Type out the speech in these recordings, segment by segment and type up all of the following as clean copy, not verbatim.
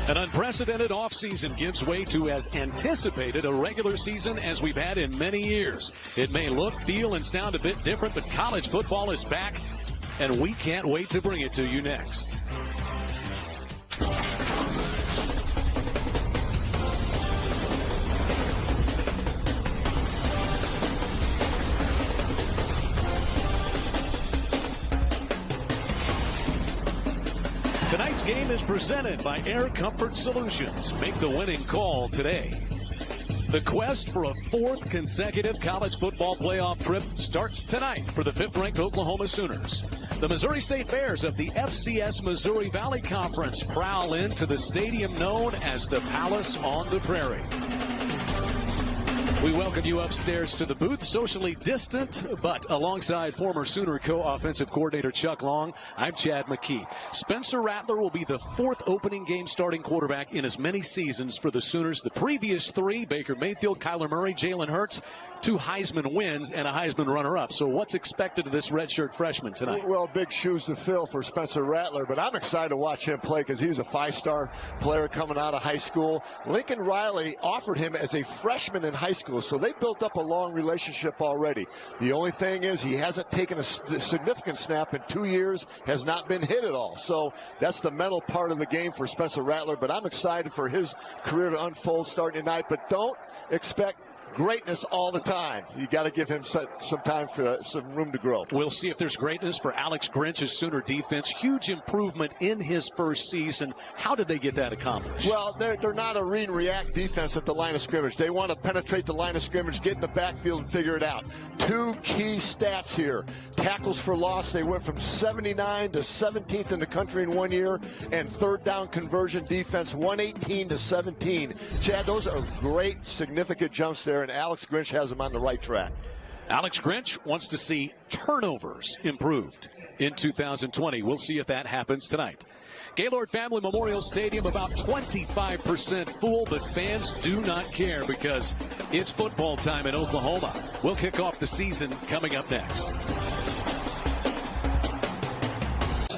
An unprecedented offseason gives way to as anticipated a regular season as we've had in many years. It may look, feel, and sound a bit different, but college football is back, and we can't wait to bring it to you next. Tonight's game is presented by Air Comfort Solutions. Make the winning call today. The quest for a fourth consecutive college football playoff trip starts tonight for the fifth-ranked Oklahoma Sooners. The Missouri State Bears of the FCS Missouri Valley Conference prowl into the stadium known as the Palace on the Prairie. We welcome you upstairs to the booth, socially distant, but alongside former Sooner co-offensive coordinator Chuck Long, I'm Chad McKee. Spencer Rattler will be the fourth opening game starting quarterback in as many seasons for the Sooners. The previous three, Baker Mayfield, Kyler Murray, Jalen Hurts, 2 Heisman wins and a Heisman runner-up. So what's expected of this redshirt freshman tonight? Well, big shoes to fill for Spencer Rattler, but I'm excited to watch him play because he was a 5-star player coming out of high school. Lincoln Riley offered him as a freshman in high school, so they built up a long relationship already. The only thing is he hasn't taken a significant snap in 2 years, has not been hit at all. So that's the mental part of the game for Spencer Rattler, but I'm excited for his career to unfold starting tonight, but don't expect greatness all the time. You got to give him some time for some room to grow. We'll see if there's greatness for Alex Grinch's Sooner defense. Huge improvement in his first season. How did they get that accomplished? Well, they're not a read and react defense at the line of scrimmage. They want to penetrate the line of scrimmage, get in the backfield, and figure it out. 2 key stats here. Tackles for loss, they went from 79 to 17th in the country in 1 year, and third down conversion defense, 118 to 17. Chad, those are great, significant jumps there, and Alex Grinch has him on the right track. Alex Grinch wants to see turnovers improved in 2020. We'll see if that happens tonight. Gaylord Family Memorial Stadium about 25% full, but fans do not care because it's football time in Oklahoma. We'll kick off the season coming up next.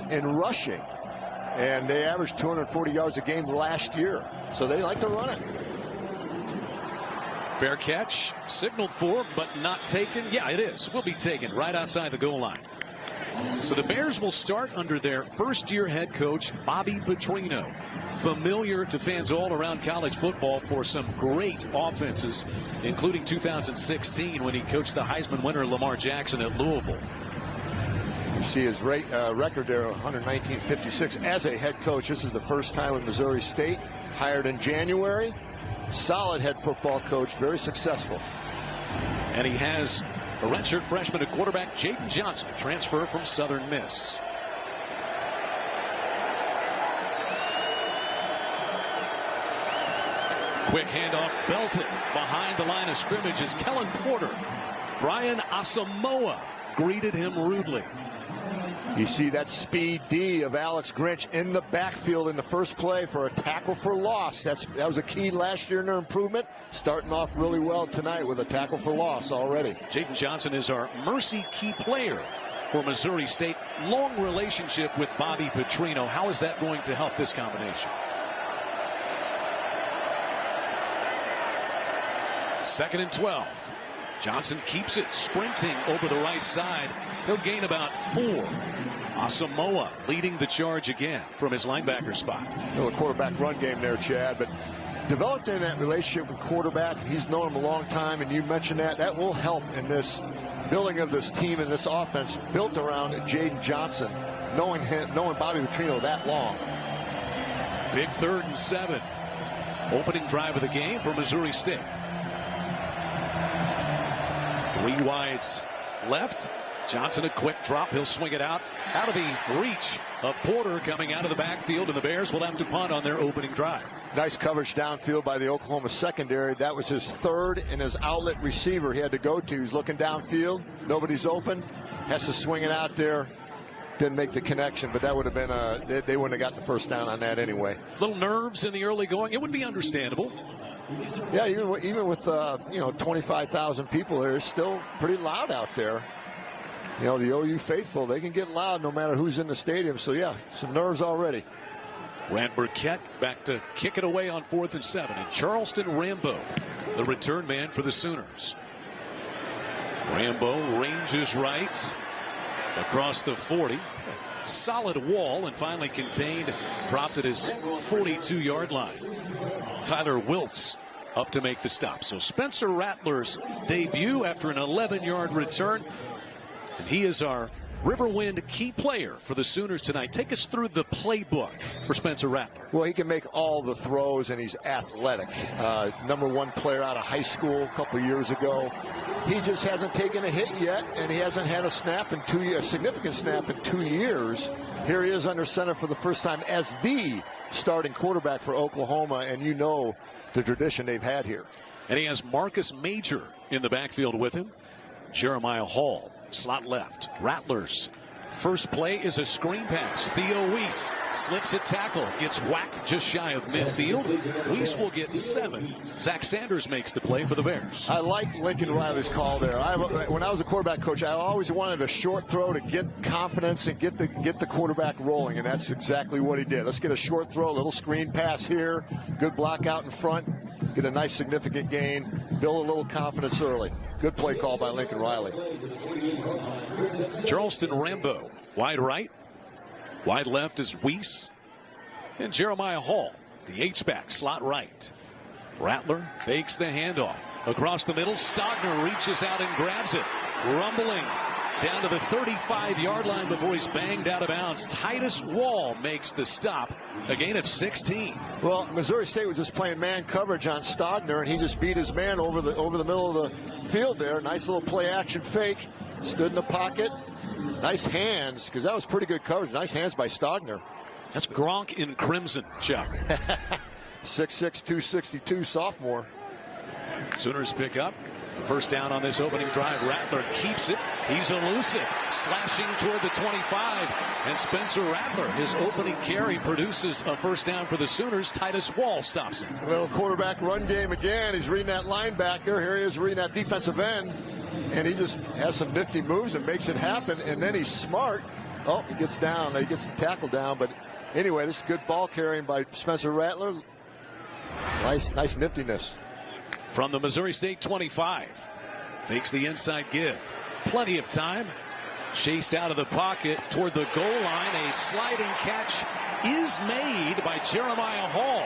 In rushing, and they averaged 240 yards a game last year, so they like to run it. Fair catch, signaled for, but not taken. Yeah, it is. Will be taken right outside the goal line. So the Bears will start under their first-year head coach, Bobby Petrino. Familiar to fans all around college football for some great offenses, including 2016 when he coached the Heisman winner Lamar Jackson at Louisville. You see his record there, 119-56 as a head coach. This is the first time with Missouri State, hired in January. Solid head football coach, very successful. And he has a redshirt freshman at quarterback, Jaden Johnson, transfer from Southern Miss. Quick handoff, belted behind the line of scrimmage as Kellen Porter. Brian Asamoah greeted him rudely. You see that speed D of Alex Grinch in the backfield in the first play for a tackle for loss. That was a key last year in their improvement. Starting off really well tonight with a tackle for loss already. Jaden Johnson is our mercy key player for Missouri State. Long relationship with Bobby Petrino. How is that going to help this combination? Second and 12. Johnson keeps it, sprinting over the right side. He'll gain about 4. Asamoah leading the charge again from his linebacker spot. A little quarterback run game there, Chad, but developed in that relationship with quarterback. He's known him a long time, and you mentioned that will help in this building of this team and this offense built around Jaden Johnson, knowing Bobby Petrino that long. Big 3rd and 7. Opening drive of the game for Missouri State. 3 wides left. Johnson a quick drop. He'll swing it out of the reach of Porter coming out of the backfield, and the Bears will have to punt on their opening drive. Nice coverage downfield by the Oklahoma secondary. That was his 3rd and his outlet receiver he had to go to. He's looking downfield. Nobody's open. Has to swing it out there. Didn't make the connection, but that would have been they wouldn't have gotten the first down on that anyway. Little nerves in the early going. It would be understandable. Yeah, even with 25,000 people there, it's still pretty loud out there. You know, the OU faithful, they can get loud no matter who's in the stadium. So, yeah, some nerves already. Grant Burkett back to kick it away on 4th and 7. And Charleston Rambo, the return man for the Sooners. Rambo ranges right across the 40. Solid wall and finally contained, dropped at his 42-yard line. Tyler Wiltz up to make the stop. So Spencer Rattler's debut after an 11-yard return. And he is our Riverwind key player for the Sooners tonight. Take us through the playbook for Spencer Rattler. Well, he can make all the throws, and he's athletic. #1 player out of high school a couple years ago. He just hasn't taken a hit yet, and he hasn't had a snap in 2 years, a significant snap in 2 years. Here he is under center for the first time as the starting quarterback for Oklahoma, and you know the tradition they've had here. And he has Marcus Major in the backfield with him. Jeremiah Hall, slot left. Rattler's first play is a screen pass. Theo Weiss slips a tackle, gets whacked just shy of midfield. Weiss will get 7. Zach Sanders makes the play for the Bears. I like Lincoln Riley's call there. When I was a quarterback coach, I always wanted a short throw to get confidence and get the quarterback rolling, and that's exactly what he did. Let's get a short throw, a little screen pass here, good block out in front, get a nice significant gain, build a little confidence early. Good play call by Lincoln Riley. Charleston Rambo, wide right. Wide left is Weiss. And Jeremiah Hall, the H-back, slot right. Rattler fakes the handoff. Across the middle, Stogner reaches out and grabs it. Rumbling down to the 35-yard line before he's banged out of bounds. Titus Wall makes the stop. A gain of 16. Well, Missouri State was just playing man coverage on Stogner, and he just beat his man over the middle of the field there. Nice little play action fake. Stood in the pocket. Nice hands, because that was pretty good coverage. Nice hands by Stogner. That's Gronk in crimson, Chuck. 6'6", 262 sophomore. Sooners pick up. First down on this opening drive. Rattler keeps it. He's elusive, slashing toward the 25. And Spencer Rattler, his opening carry, produces a first down for the Sooners. Titus Wall stops him. A little quarterback run game again. He's reading that linebacker. Here he is reading that defensive end. And he just has some nifty moves and makes it happen. And then he's smart. Oh, he gets down. He gets the tackle down. But anyway, this is good ball carrying by Spencer Rattler. Nice niftiness. From the Missouri State 25. Fakes the inside give. Plenty of time. Chased out of the pocket toward the goal line. A sliding catch is made by Jeremiah Hall.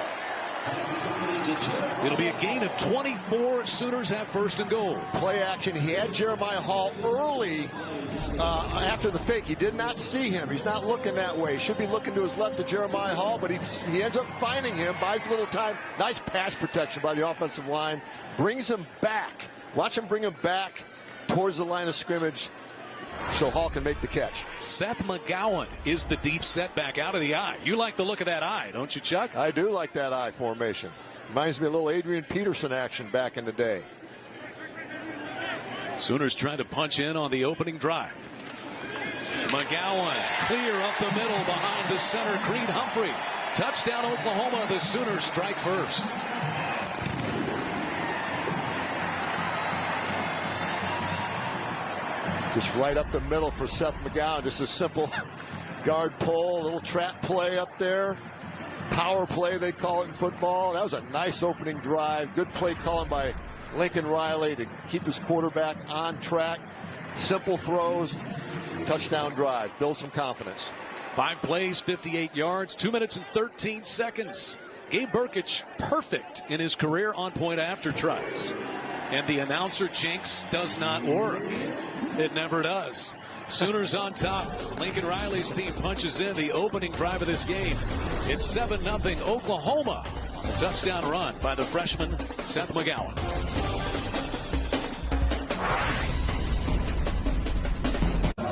It'll be a gain of 24. Sooners have first and goal. Play action. He had Jeremiah Hall early after the fake. He did not see him. He's not looking that way. Should be looking to his left to Jeremiah Hall, but he ends up finding him, buys a little time. Nice pass protection by the offensive line. Brings him back. Watch him bring him back towards the line of scrimmage so Hall can make the catch. Seth McGowan is the deep setback out of the eye. You like the look of that eye, don't you, Chuck? I do like that eye formation. Reminds me of a little Adrian Peterson action back in the day. Sooners trying to punch in on the opening drive. McGowan clear up the middle behind the center, Creed Humphrey. Touchdown Oklahoma. The Sooners strike first. Just right up the middle for Seth McGowan. Just a simple guard pull, a little trap play up there. Power play, they call it in football. That was a nice opening drive. Good play calling by Lincoln Riley to keep his quarterback on track. Simple throws, touchdown drive. Build some confidence. 5 plays, 58 yards, 2 minutes and 13 seconds. Gabe Burkich perfect in his career on point after tries. And the announcer jinx does not work. It never does. Sooners on top. Lincoln Riley's team punches in the opening drive of this game. It's 7-0 Oklahoma. A touchdown run by the freshman Seth McGowan.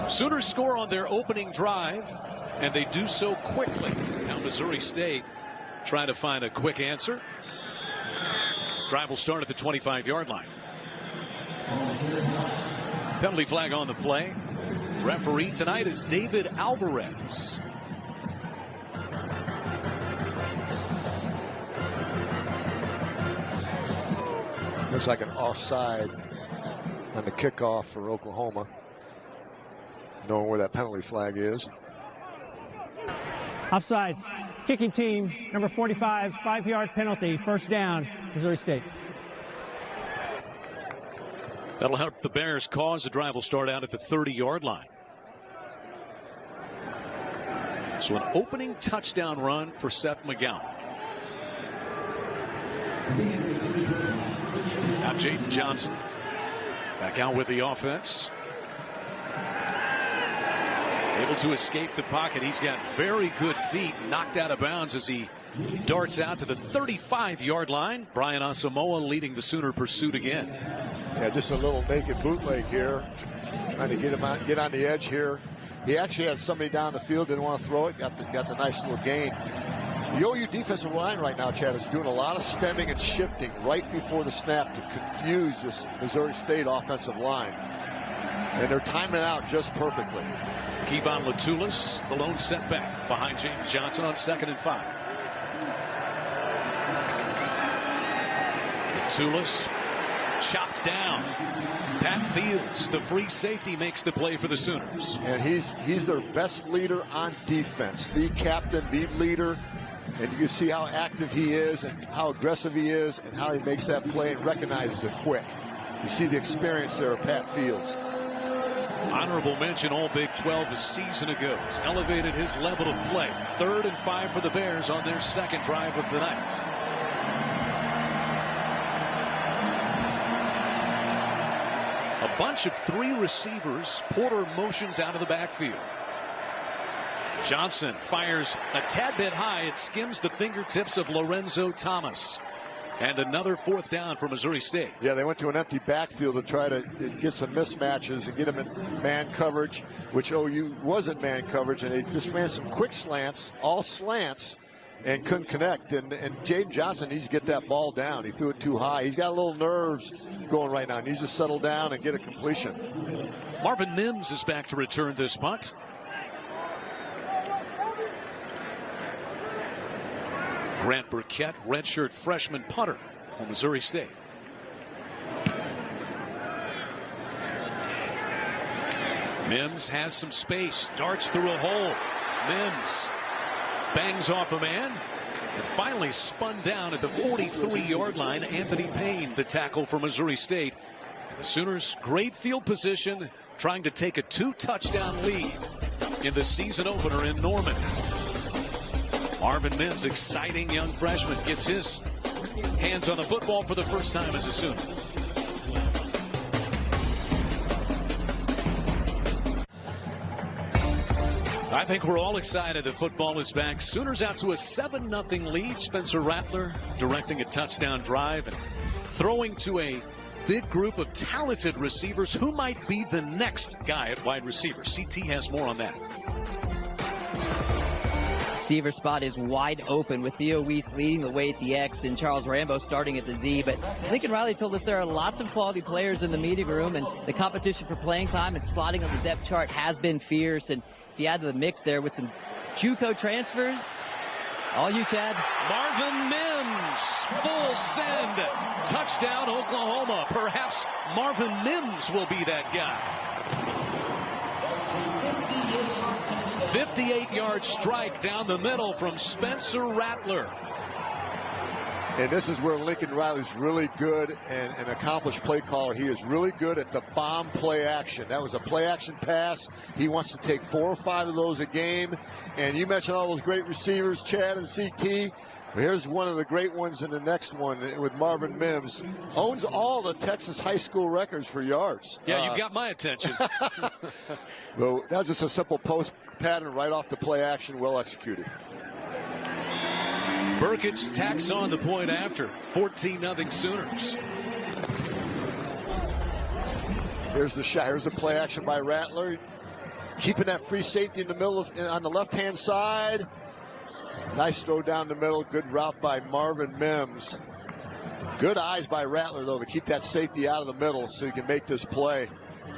Sooners score on their opening drive, and they do so quickly. Now Missouri State trying to find a quick answer. Drive will start at the 25-yard line. Penalty flag on the play. Referee tonight is David Alvarez. Looks like an offside on the kickoff for Oklahoma. Knowing where that penalty flag is. Offside. Kicking team, number 45, 5-yard penalty, first down, Missouri State. That'll help the Bears cause. The drive will start out at the 30-yard line. So an opening touchdown run for Seth McGowan. Now Jaden Johnson back out with the offense. Able to escape the pocket. He's got very good feet. Knocked out of bounds as he darts out to the 35-yard line. Brian Asamoah leading the Sooner pursuit again. Yeah, just a little naked bootleg here. Trying to get him out, get on the edge here. He actually had somebody down the field, didn't want to throw it, got the nice little gain. The OU defensive line right now, Chad, is doing a lot of stemming and shifting right before the snap to confuse this Missouri State offensive line. And they're timing out just perfectly. Kevon Latulis, the lone setback behind James Johnson on 2nd and 5. Latulis chopped down. Pat Fields, the free safety, makes the play for the Sooners. And he's their best leader on defense, the captain, the leader. And you can see how active he is and how aggressive he is and how he makes that play and recognizes it quick. You see the experience there of Pat Fields. Honorable mention All Big 12 a season ago. He's elevated his level of play. 3rd and 5 for the Bears on their second drive of the night. A bunch of 3 receivers. Porter motions out of the backfield. Johnson fires a tad bit high. It skims the fingertips of Lorenzo Thomas. And another 4th down for Missouri State. Yeah, they went to an empty backfield to try to get some mismatches and get them in man coverage, which OU wasn't man coverage, and they just ran some quick slants, all slants, and couldn't connect. And Jaden Johnson needs to get that ball down. He threw it too high. He's got a little nerves going right now. He needs to settle down and get a completion. Marvin Mims is back to return this punt. Grant Burkett, redshirt freshman punter for Missouri State. Mims has some space, darts through a hole. Mims bangs off a man and finally spun down at the 43-yard line. Anthony Payne, the tackle for Missouri State. The Sooners, great field position, trying to take a 2-touchdown lead in the season opener in Norman. Marvin Mims, exciting young freshman, gets his hands on the football for the first time as a Sooner. I think we're all excited that football is back. Sooners out to a 7-0 lead. Spencer Rattler directing a touchdown drive and throwing to a big group of talented receivers. Who might be the next guy at wide receiver? CT has more on that. Receiver spot is wide open with Theo Weiss leading the way at the X and Charles Rambo starting at the Z. But Lincoln Riley told us there are lots of quality players in the meeting room, and the competition for playing time and slotting on the depth chart has been fierce. And if you add to the mix there with some JUCO transfers, all you, Chad. Marvin Mims, full send, touchdown Oklahoma. Perhaps Marvin Mims will be that guy. 58-yard strike down the middle from Spencer Rattler. And this is where Lincoln Riley's really good and an accomplished play caller. He is really good at the bomb play action. That was a play action pass. He wants to take 4 or 5 of those a game. And you mentioned all those great receivers, Chad and CT. Here's one of the great ones in the next one with Marvin Mims. Owns all the Texas high school records for yards. Yeah, you've got my attention. Well, that was just a simple post pattern right off the play action, well executed. Burkett tacks on the point after. 14-0 Sooners. Here's the shot. Here's the play action by Rattler. Keeping that free safety in the middle on the left-hand side. Nice throw down the middle. Good route by Marvin Mims. Good eyes by Rattler, though, to keep that safety out of the middle so he can make this play.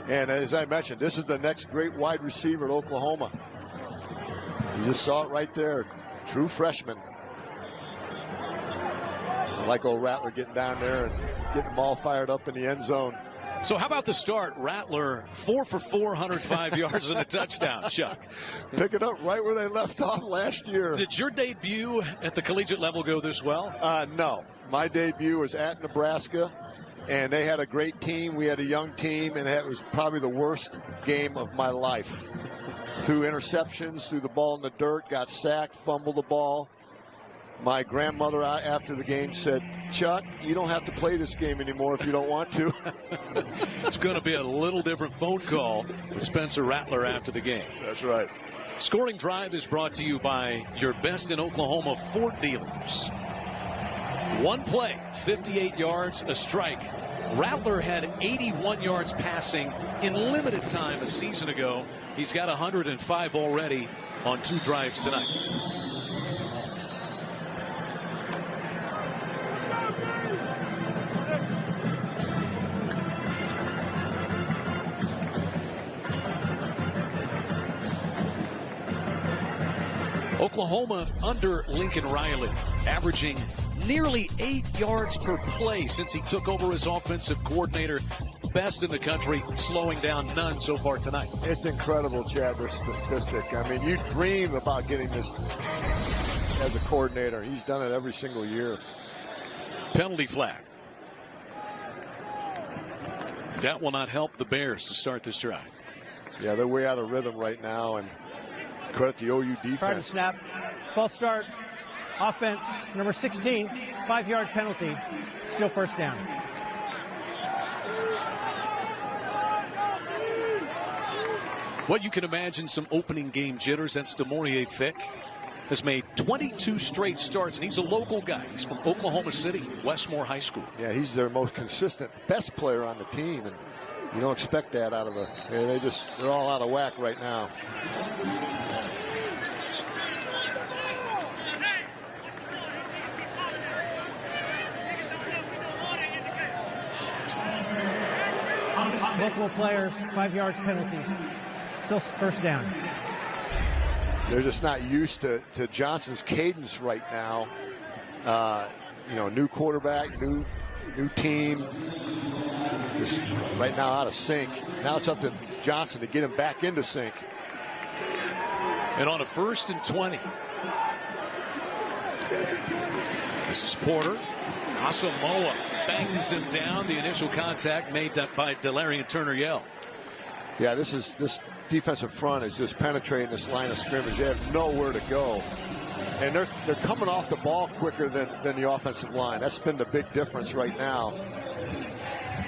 And as I mentioned, this is the next great wide receiver at Oklahoma. You just saw it right there. True freshman. I like old Rattler getting down there and getting them all fired up in the end zone. So how about the start? Rattler 4 for 4, 105 yards and a touchdown, Chuck. Pick it up right where they left off last year. Did your debut at the collegiate level go this well? No. My debut was at Nebraska, and they had a great team. We had a young team, and it was probably the worst game of my life. Threw interceptions, threw the ball in the dirt, got sacked, fumbled the ball. My grandmother after the game said, Chuck, you don't have to play this game anymore if you don't want to. It's going to be a little different phone call with Spencer Rattler after the game. That's right. Scoring Drive is brought to you by your best in Oklahoma Ford dealers. One play, 58 yards, a strike. Rattler had 81 yards passing in limited time a season ago. He's got 105 already on 2 drives tonight. Oklahoma under Lincoln Riley, averaging nearly 8 yards per play since he took over as offensive coordinator. Best in the country, slowing down none so far tonight. It's incredible, Chad, this statistic. I mean, you dream about getting this as a coordinator. He's done it every single year. Penalty flag. That will not help the Bears to start this drive. Yeah, they're way out of rhythm right now, and credit the OU defense. Try to snap. False start. Offense, number 16, 5-yard penalty. Still first down. Well, you can imagine some opening game jitters. That's DeMaurier Fick. Has made 22 straight starts, and he's a local guy. He's from Oklahoma City, Westmore High School. Yeah, he's their most consistent, best player on the team, and you don't expect that out of a. They're all out of whack right now. Multiple players, 5 yards penalty. Still first down. They're just not used to Johnson's cadence right now. New quarterback, new team, just right now out of sync. Now it's up to Johnson to get him back into sync. And on a 1st and 20. This is Porter. Asamoah bangs him down. The initial contact made by Delarian Turner-Yell. Yeah, this defensive front is just penetrating this line of scrimmage. They have nowhere to go. And they're coming off the ball quicker than the offensive line. That's been the big difference right now.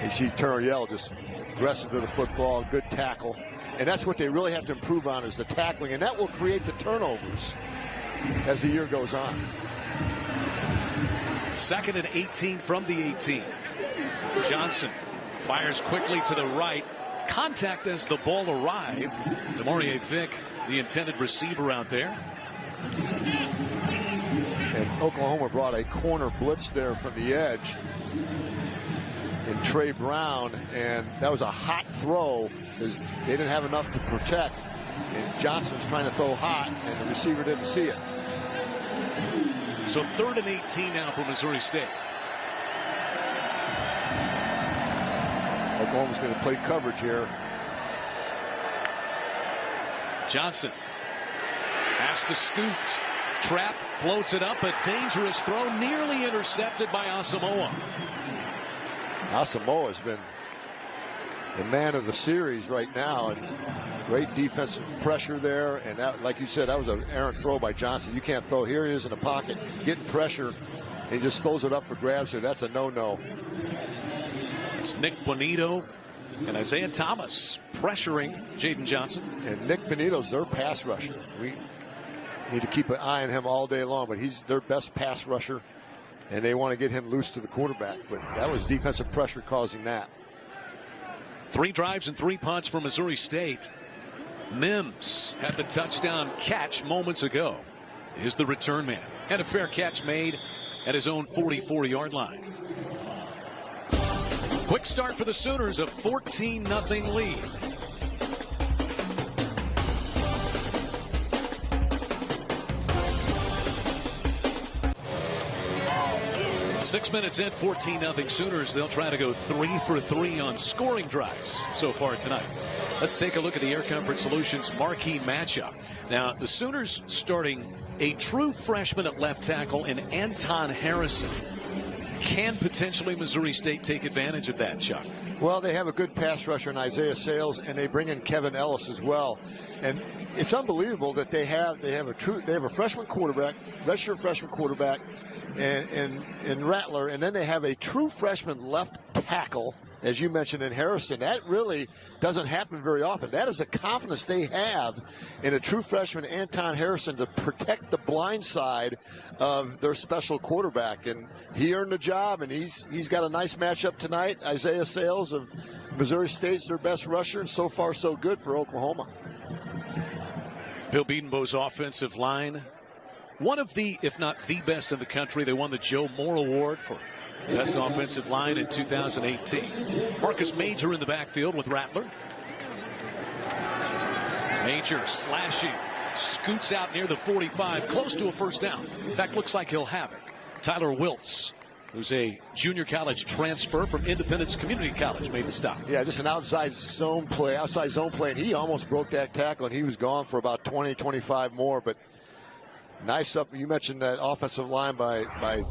You see Turner-Yell just aggressive to the football, good tackle. And that's what they really have to improve on is the tackling. And that will create the turnovers as the year goes on. 2nd and 18 from the 18. Johnson fires quickly to the right. Contact as the ball arrived. DeMaurier Fick, the intended receiver out there. And Oklahoma brought a corner blitz there from the edge in Trey Brown, and that was a hot throw because they didn't have enough to protect. And Johnson's trying to throw hot, and the receiver didn't see it. So 3rd and 18 now for Missouri State. Oklahoma's going to play coverage here. Johnson has to scoot. Trapped, floats it up. A dangerous throw, nearly intercepted by Asamoah. Asamoah has been the man of the series right now. And great defensive pressure there. And that, like you said, that was an errant throw by Johnson. You can't throw. Here he is in the pocket, getting pressure. He just throws it up for grabs here. That's a no-no. It's Nick Bonito and Isaiah Thomas pressuring Jaden Johnson. And Nick Bonito's their pass rusher. We need to keep an eye on him all day long, but he's their best pass rusher, and they want to get him loose to the quarterback. But that was defensive pressure causing that. 3 drives and 3 punts for Missouri State. Mims had the touchdown catch moments ago. Is the return man. Had a fair catch made at his own 44-yard line. Quick start for the Sooners, a 14-0 lead. 6 minutes in, 14-0 Sooners. They'll try to go 3 for 3 on scoring drives so far tonight. Let's take a look at the Air Comfort Solutions marquee matchup. Now, the Sooners starting a true freshman at left tackle in Anton Harrison. Can potentially Missouri State take advantage of that, Chuck? Well, they have a good pass rusher in Isaiah Sales, and they bring in Kevin Ellis as well. And it's unbelievable that they have a freshman quarterback, redshirt freshman quarterback, and Rattler, and then they have a true freshman left tackle, as you mentioned, in Harrison. That really doesn't happen very often. That is the confidence they have in a true freshman, Anton Harrison, to protect the blind side of their special quarterback. And he earned the job, and he's got a nice matchup tonight. Isaiah Sales of Missouri State's their best rusher, and so far so good for Oklahoma. Bill Bedenbaugh's offensive line, one of the, if not the best in the country. They won the Joe Moore Award for best offensive line in 2018. Marcus Major in the backfield with Rattler. Major slashing, scoots out near the 45, close to a first down. In fact, looks like he'll have it. Tyler Wiltz, who's a junior college transfer from Independence Community College, made the stop. Yeah, just an outside zone play, and he almost broke that tackle, and he was gone for about 20, 25 more. But nice up. You mentioned that offensive line by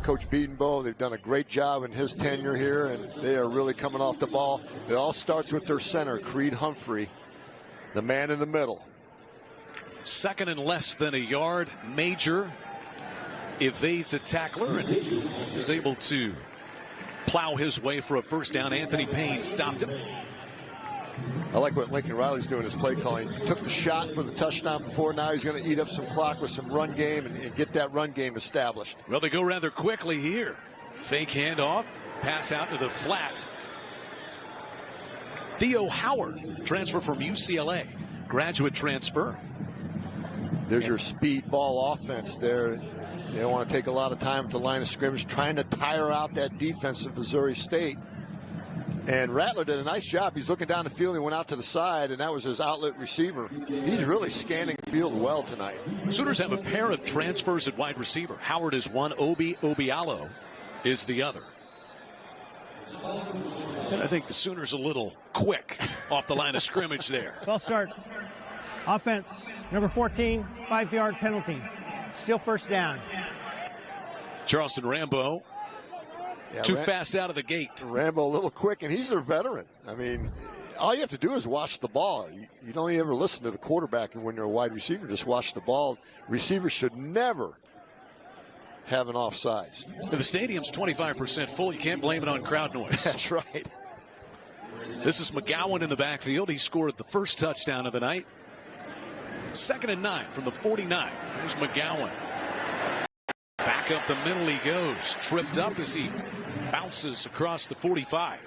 Coach Bedenbaugh. They've done a great job in his tenure here, and they are really coming off the ball. It all starts with their center, Creed Humphrey, the man in the middle. Second and less than a yard. Major evades a tackler and is able to plow his way for a first down. Anthony Payne stopped him. I like what Lincoln Riley's doing his play calling. He took the shot for the touchdown before. Now he's going to eat up some clock with some run game and get that run game established. Well, they go rather quickly here. Fake handoff, pass out to the flat. Theo Howard, transfer from UCLA, graduate transfer. There's your speed ball offense there. They don't want to take a lot of time at the line of scrimmage, trying to tire out that defense of Missouri State. And Rattler did a nice job. He's looking down the field. He went out to the side, and that was his outlet receiver. He's really scanning the field well tonight. Sooners have a pair of transfers at wide receiver. Howard is one. Obi Obialo is the other. And I think the Sooners a little quick off the line of scrimmage there. False start. Offense, number 14, 5-yard penalty. Still first down. Charleston Rambo. Yeah, too fast out of the gate. Rambo a little quick, and he's their veteran. I mean, all you have to do is watch the ball. You don't ever listen to the quarterback when you're a wide receiver. Just watch the ball. Receivers should never have an offsides. The stadium's 25% full. You can't blame it on crowd noise. That's right. This is McGowan in the backfield. He scored the first touchdown of the night. 2nd and 9 from the 49. Here's McGowan. Back up the middle he goes. Tripped up as he bounces across the 45.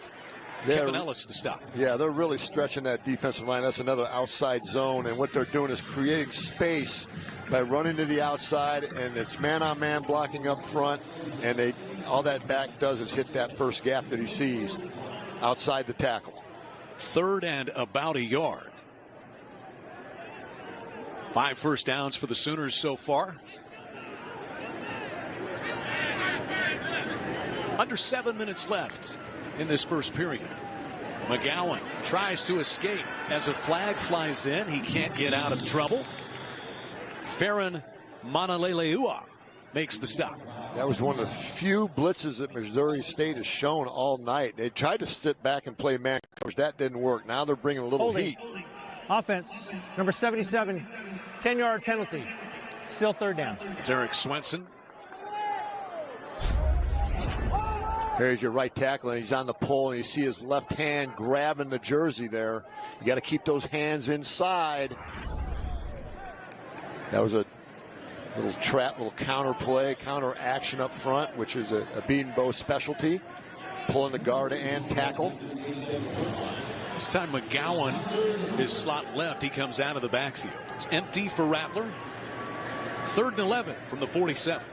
Kevin Ellis to stop. Yeah, they're really stretching that defensive line. That's another outside zone, and what they're doing is creating space by running to the outside, and it's man-on-man blocking up front, and all that back does is hit that first gap that he sees outside the tackle. 3rd and about a yard. 5 first downs for the Sooners so far. Under 7 minutes left in this first period. McGowan tries to escape as a flag flies in. He can't get out of trouble. Farron Manaleleua makes the stop. That was one of the few blitzes that Missouri State has shown all night. They tried to sit back and play man coverage. That didn't work. Now they're bringing a little heat. Offense, number 77, 10-yard penalty. Still third down. It's Eric Swenson. Here's your right tackle, and he's on the pole, and you see his left hand grabbing the jersey there. You got to keep those hands inside. That was a little trap, little counter play, counter action up front, which is a Bedenbaugh specialty. Pulling the guard and tackle. This time McGowan is slot left. He comes out of the backfield. It's empty for Rattler. 3rd and 11 from the 47.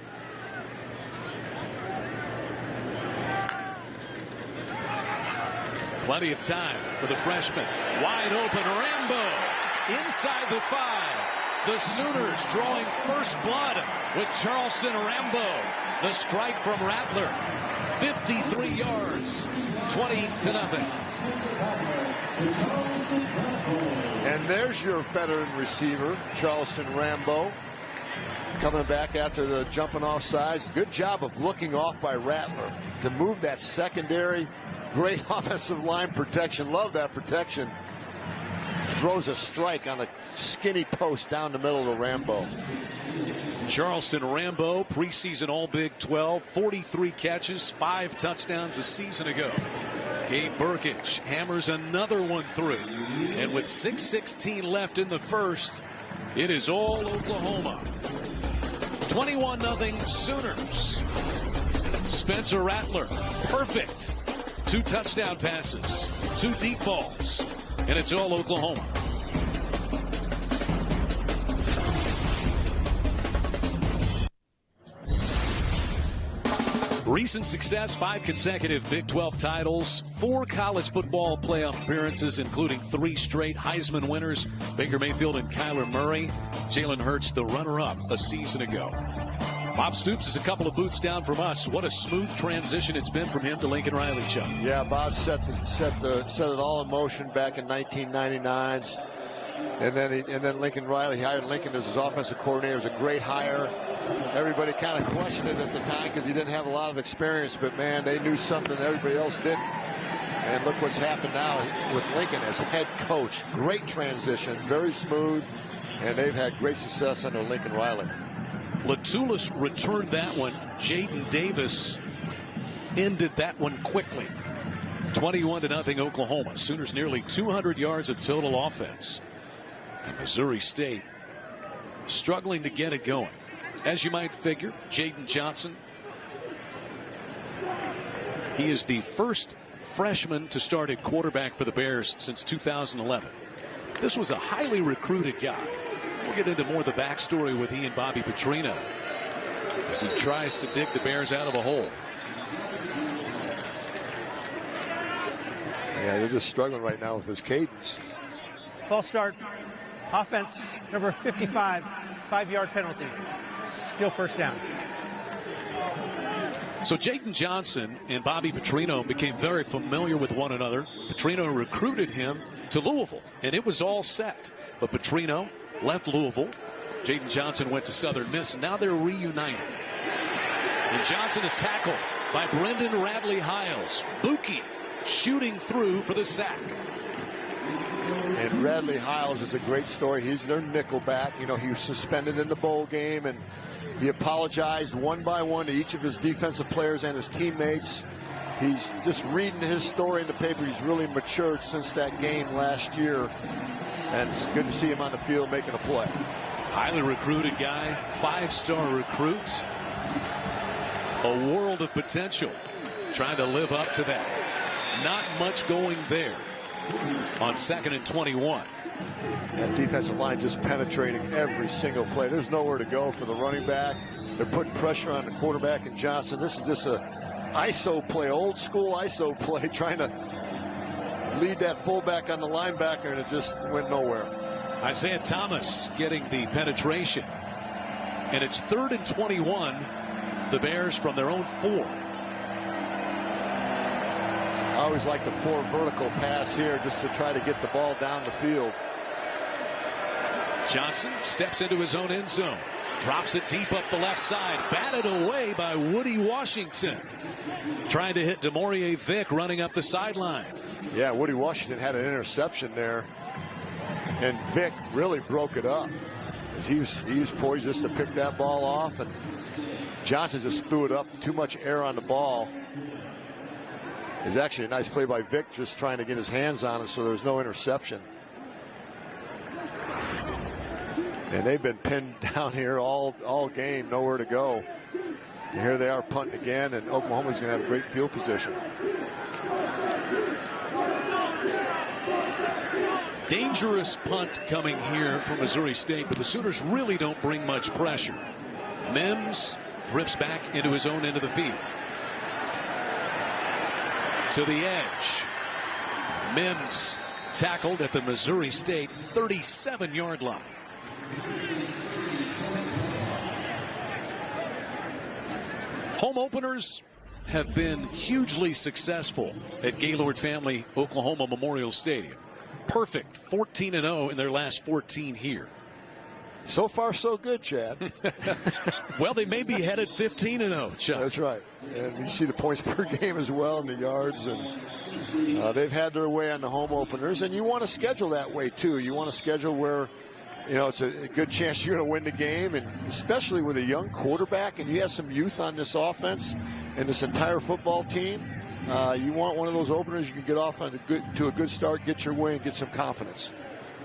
Plenty of time for the freshman. Wide open Rambo inside the 5. The Sooners drawing first blood with Charleston Rambo. The strike from Rattler. 53 yards, 20-0. And there's your veteran receiver, Charleston Rambo, coming back after the jumping off sides. Good job of looking off by Rattler to move that secondary. Great offensive line protection. Love that protection. Throws a strike on a skinny post down the middle of Rambo. Charleston Rambo, preseason All Big 12, 43 catches, 5 touchdowns a season ago. Gabe Burkage hammers another one through. And with 6:16 left in the first, it is all Oklahoma. 21-0 Sooners. Spencer Rattler, perfect. 2 touchdown passes, 2 deep balls, and it's all Oklahoma. Recent success, 5 consecutive Big 12 titles, 4 college football playoff appearances, including 3 straight Heisman winners, Baker Mayfield and Kyler Murray. Jalen Hurts, the runner-up a season ago. Bob Stoops is a couple of booths down from us. What a smooth transition it's been from him to Lincoln Riley, Chuck. Yeah, Bob set it all in motion back in 1999. And then Lincoln Riley hired Lincoln as his offensive coordinator. It was a great hire. Everybody kind of questioned it at the time because he didn't have a lot of experience, but man, they knew something everybody else didn't. And look what's happened now with Lincoln as head coach. Great transition, very smooth, and they've had great success under Lincoln Riley. Latulis returned that one. Jaden Davis ended that one quickly. 21-0 Oklahoma. Sooners nearly 200 yards of total offense. And Missouri State struggling to get it going. As you might figure, Jaden Johnson. He is the first freshman to start at quarterback for the Bears since 2011. This was a highly recruited guy. We'll get into more of the backstory with he and Bobby Petrino as he tries to dig the Bears out of a hole. Yeah, they're just struggling right now with his cadence. False start. Offense, number 55, 5-yard penalty. Still first down. So Jaden Johnson and Bobby Petrino became very familiar with one another. Petrino recruited him to Louisville, and it was all set. But Petrino left Louisville. Jaden Johnson went to Southern Miss, and now they're reunited. And Johnson is tackled by Brendan Radley-Hiles. Buki shooting through for the sack. And Radley-Hiles is a great story. He's their nickelback. You know, he was suspended in the bowl game, and he apologized one by one to each of his defensive players and his teammates. He's just reading his story in the paper. He's really matured since that game last year. And it's good to see him on the field making a play. Highly recruited guy, 5-star recruit. A world of potential. Trying to live up to that. Not much going there on 2nd and 21. That defensive line just penetrating every single play. There's nowhere to go for the running back. They're putting pressure on the quarterback and Johnson. This is just a ISO play, old school ISO play, trying to lead that fullback on the linebacker, and it just went nowhere. Isaiah Thomas getting the penetration. And it's 3rd and 21. The Bears from their own 4. I always like the 4 vertical pass here just to try to get the ball down the field. Johnson steps into his own end zone. Drops it deep up the left side. Batted away by Woody Washington. Trying to hit DeMaurier Vick running up the sideline. Yeah, Woody Washington had an interception there. And Vick really broke it up. He was poised just to pick that ball off. And Johnson just threw it up. Too much air on the ball. It's actually a nice play by Vick, just trying to get his hands on it so there's no interception. And they've been pinned down here all game, nowhere to go. And here they are punting again, and Oklahoma's going to have a great field position. Dangerous punt coming here from Missouri State, but the Sooners really don't bring much pressure. Mims drifts back into his own end of the field. To the edge. Mims tackled at the Missouri State 37-yard line. Home openers have been hugely successful at Gaylord Family Oklahoma Memorial Stadium. Perfect 14-0 in their last 14 here. So far, so good, Chad. Well, they may be headed 15-0, Chuck. That's right. And you see the points per game as well and the yards. And they've had their way on the home openers. And you want to schedule that way, too. You want to schedule where, you know, it's a good chance you're going to win the game. And especially with a young quarterback, and you have some youth on this offense and this entire football team, you want one of those openers you can get off on to a good start, get your win, get some confidence.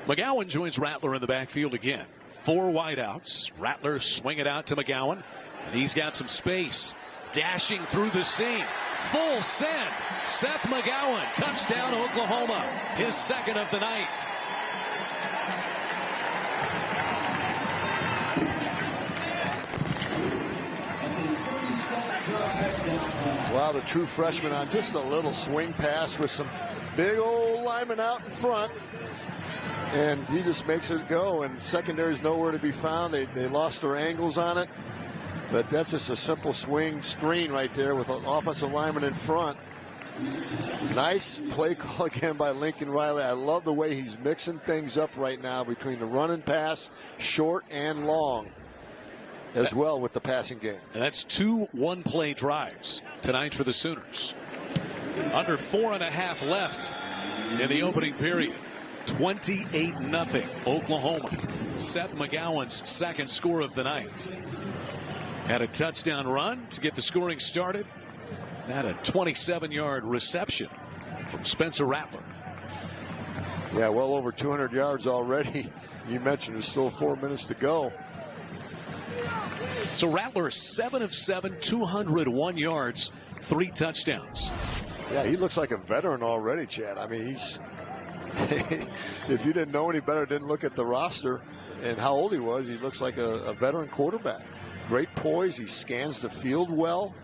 McGowan joins Rattler in the backfield again. 4 wideouts. Rattler swing it out to McGowan, and he's got some space. Dashing through the seam. Full send. Seth McGowan. Touchdown, Oklahoma. His second of the night. Wow, the true freshman on just a little swing pass with some big old lineman out in front. And he just makes it go, and secondary's nowhere to be found. They lost their angles on it. But that's just a simple swing screen right there with an offensive lineman in front. Nice play call again by Lincoln Riley. I love the way he's mixing things up right now between the run and pass, short and long, as well with the passing game. And that's 2 one-play drives tonight for the Sooners. Under 4.5 left in the opening period. 28-0 Oklahoma. Seth McGowan's second score of the night. Had a touchdown run to get the scoring started. Had a 27-yard reception from Spencer Rattler. Yeah, well over 200 yards already. You mentioned there's still 4 minutes to go. So Rattler 7 of 7, 201 yards, 3 touchdowns. Yeah, he looks like a veteran already, Chad. I mean, he's if you didn't know any better, didn't look at the roster and how old he was, he looks like a veteran quarterback. Great poise. He scans the field well.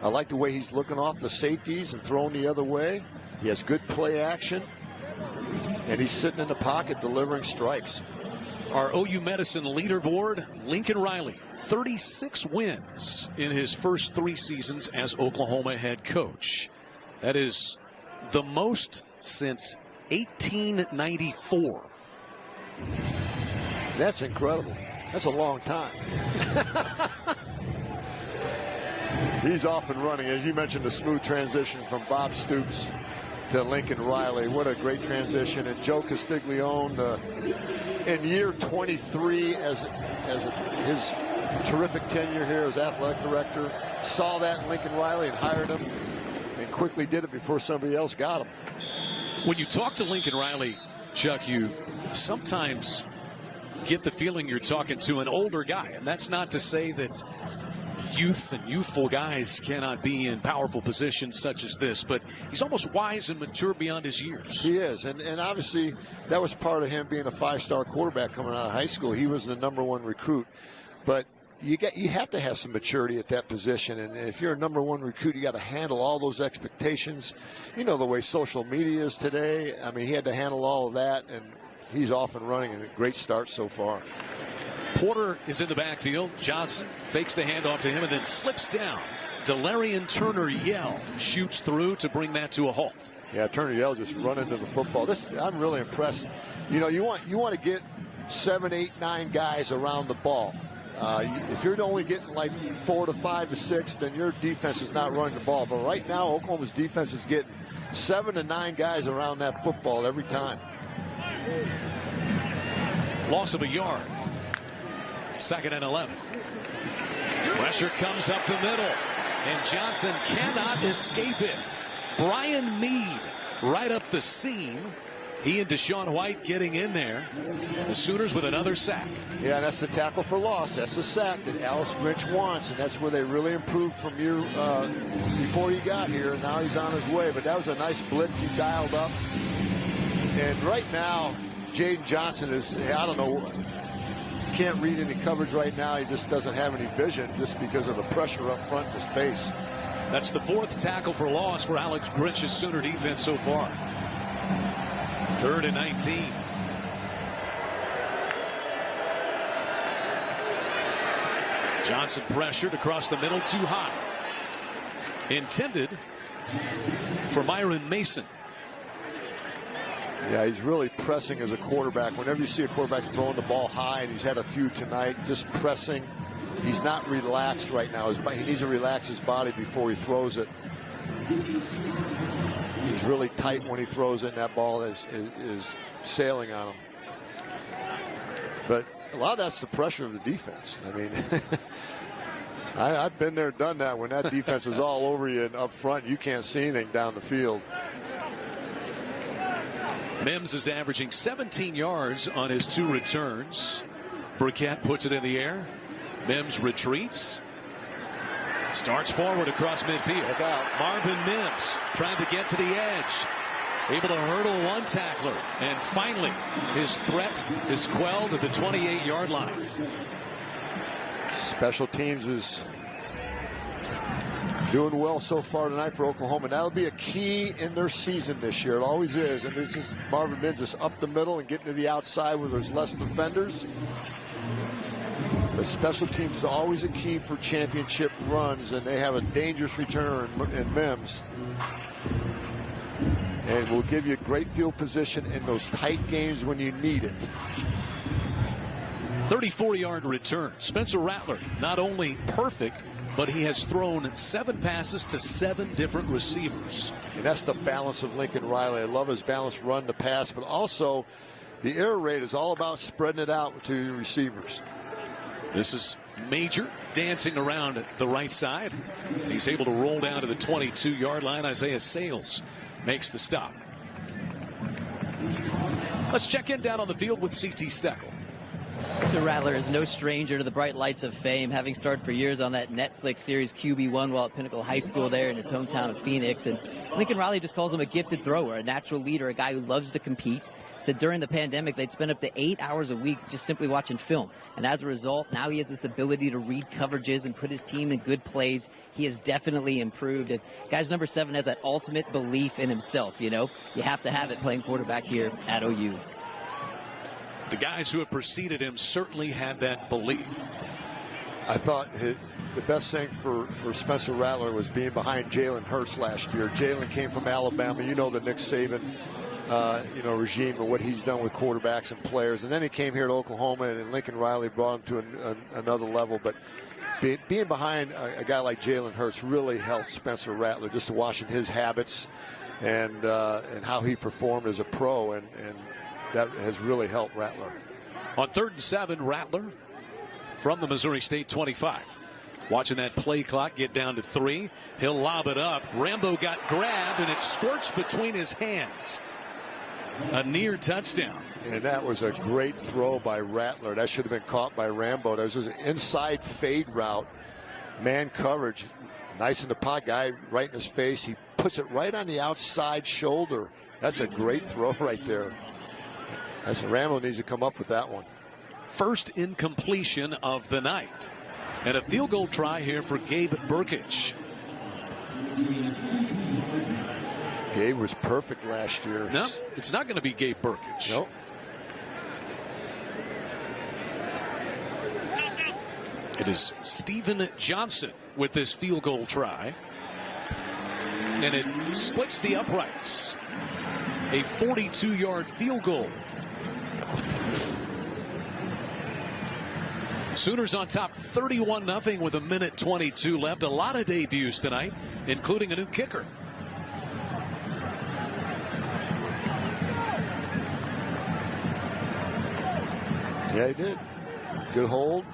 I like the way he's looking off the safeties and throwing the other way. He has good play action. And he's sitting in the pocket delivering strikes. Our OU Medicine leaderboard, Lincoln Riley, 36 wins in his first 3 seasons as Oklahoma head coach. That is the most since 1894. That's incredible. That's a long time. He's off and running. As you mentioned, a smooth transition from Bob Stoops to Lincoln Riley. What a great transition. And Joe Castiglione in year 23 as his terrific tenure here as athletic director, saw that in Lincoln Riley and hired him and quickly did it before somebody else got him. When you talk to Lincoln Riley, Chuck, you sometimes get the feeling you're talking to an older guy. And that's not to say that youth and youthful guys cannot be in powerful positions such as this, but he's almost wise and mature beyond his years. He is, and obviously that was part of him being a 5-star quarterback coming out of high school. He was the #1 recruit, but you have to have some maturity at that position, and if you're a #1 recruit, you got to handle all those expectations. You know the way social media is today. I mean, he had to handle all of that, and he's off and running, and a great start so far. Porter is in the backfield. Johnson fakes the handoff to him and then slips down. Delarian Turner-Yell shoots through to bring that to a halt. Yeah, Turner-Yell just run into the football. I'm really impressed. You know, you want to get 7, 8, 9 guys around the ball. If you're only getting like 4 to 5 to 6, then your defense is not running the ball. But right now, Oklahoma's defense is getting 7 to 9 guys around that football every time. Loss of a yard. 2nd and 11. Pressure comes up the middle, and Johnson cannot escape it. Brian Meade right up the seam. He and Deshaun White getting in there. The Sooners with another sack. Yeah, that's the tackle for loss. That's the sack that Alice Grinch wants, and that's where they really improved from year before he got here. Now he's on his way, but that was a nice blitz he dialed up. And right now, Jaden Johnson is, I don't know, can't read any coverage right now. He just doesn't have any vision just because of the pressure up front in his face. That's the 4th tackle for loss for Alex Grinch's Sooner defense so far. 3rd and 19. Johnson pressured across the middle, too high. intended for Myron Mason. Yeah, he's really pressing as a quarterback. Whenever you see a quarterback throwing the ball high, and he's had a few tonight, just pressing. He's not relaxed right now. He needs to relax his body before he throws it. He's really tight when he throws it, and that ball is sailing on him. But a lot of that's the pressure of the defense. I mean, I've been there, done that. When that defense is all over you and up front, you can't see anything down the field. Mims is averaging 17 yards on his 2 returns. Burkett puts it in the air. Mims retreats. Starts forward across midfield. Look out. Marvin Mims trying to get to the edge. Able to hurdle one tackler. And finally, his threat is quelled at the 28-yard line. Special teams is doing well so far tonight for Oklahoma. That'll be a key in their season this year. It always is. And this is Marvin Mims just up the middle and getting to the outside where there's less defenders. But special teams is always a key for championship runs, and they have a dangerous returner in Mims. And will give you great field position in those tight games when you need it. 34-yard return. Spencer Rattler, not only perfect, but he has thrown 7 passes to 7 different receivers. And that's the balance of Lincoln Riley. I love his balanced run to pass, but also the air raid is all about spreading it out to receivers. This is Major dancing around the right side. He's able to roll down to the 22-yard line. Isaiah Sales makes the stop. Let's check in down on the field with C.T. Steckel. So Rattler is no stranger to the bright lights of fame, having starred for years on that Netflix series QB1 while at Pinnacle High School there in his hometown of Phoenix. And Lincoln Riley just calls him a gifted thrower, a natural leader, a guy who loves to compete. Said during the pandemic they'd spend up to 8 hours a week just simply watching film. And as a result, now he has this ability to read coverages and put his team in good plays. He has definitely improved. And guys, number 7 has that ultimate belief in himself. You know, you have to have it playing quarterback here at OU. The guys who have preceded him certainly had that belief. I thought the best thing for Spencer Rattler was being behind Jalen Hurts last year. Jalen came from Alabama. You know the Nick Saban regime and what he's done with quarterbacks and players. And then he came here to Oklahoma, and Lincoln Riley brought him to another level. But being behind a guy like Jalen Hurts really helped Spencer Rattler, just watching his habits and how he performed as a pro, and that has really helped Rattler. On 3rd and 7, Rattler from the Missouri State 25. Watching that play clock get down to 3. He'll lob it up. Rambo got grabbed, and it squirts between his hands. A near touchdown. And that was a great throw by Rattler. That should have been caught by Rambo. That was an inside fade route. Man coverage. Nice in the pot. Guy right in his face. He puts it right on the outside shoulder. That's a great throw right there. Rambo needs to come up with that one. First incompletion of the night. And a field goal try here for Gabe Burkich. Gabe was perfect last year. No, it's not going to be Gabe Burkich. Nope. It is Steven Johnson with this field goal try. And it splits the uprights. A 42-yard field goal. Sooners on top 31-0 with 1:22 left. A lot of debuts tonight, including a new kicker. Yeah, he did. Good hold.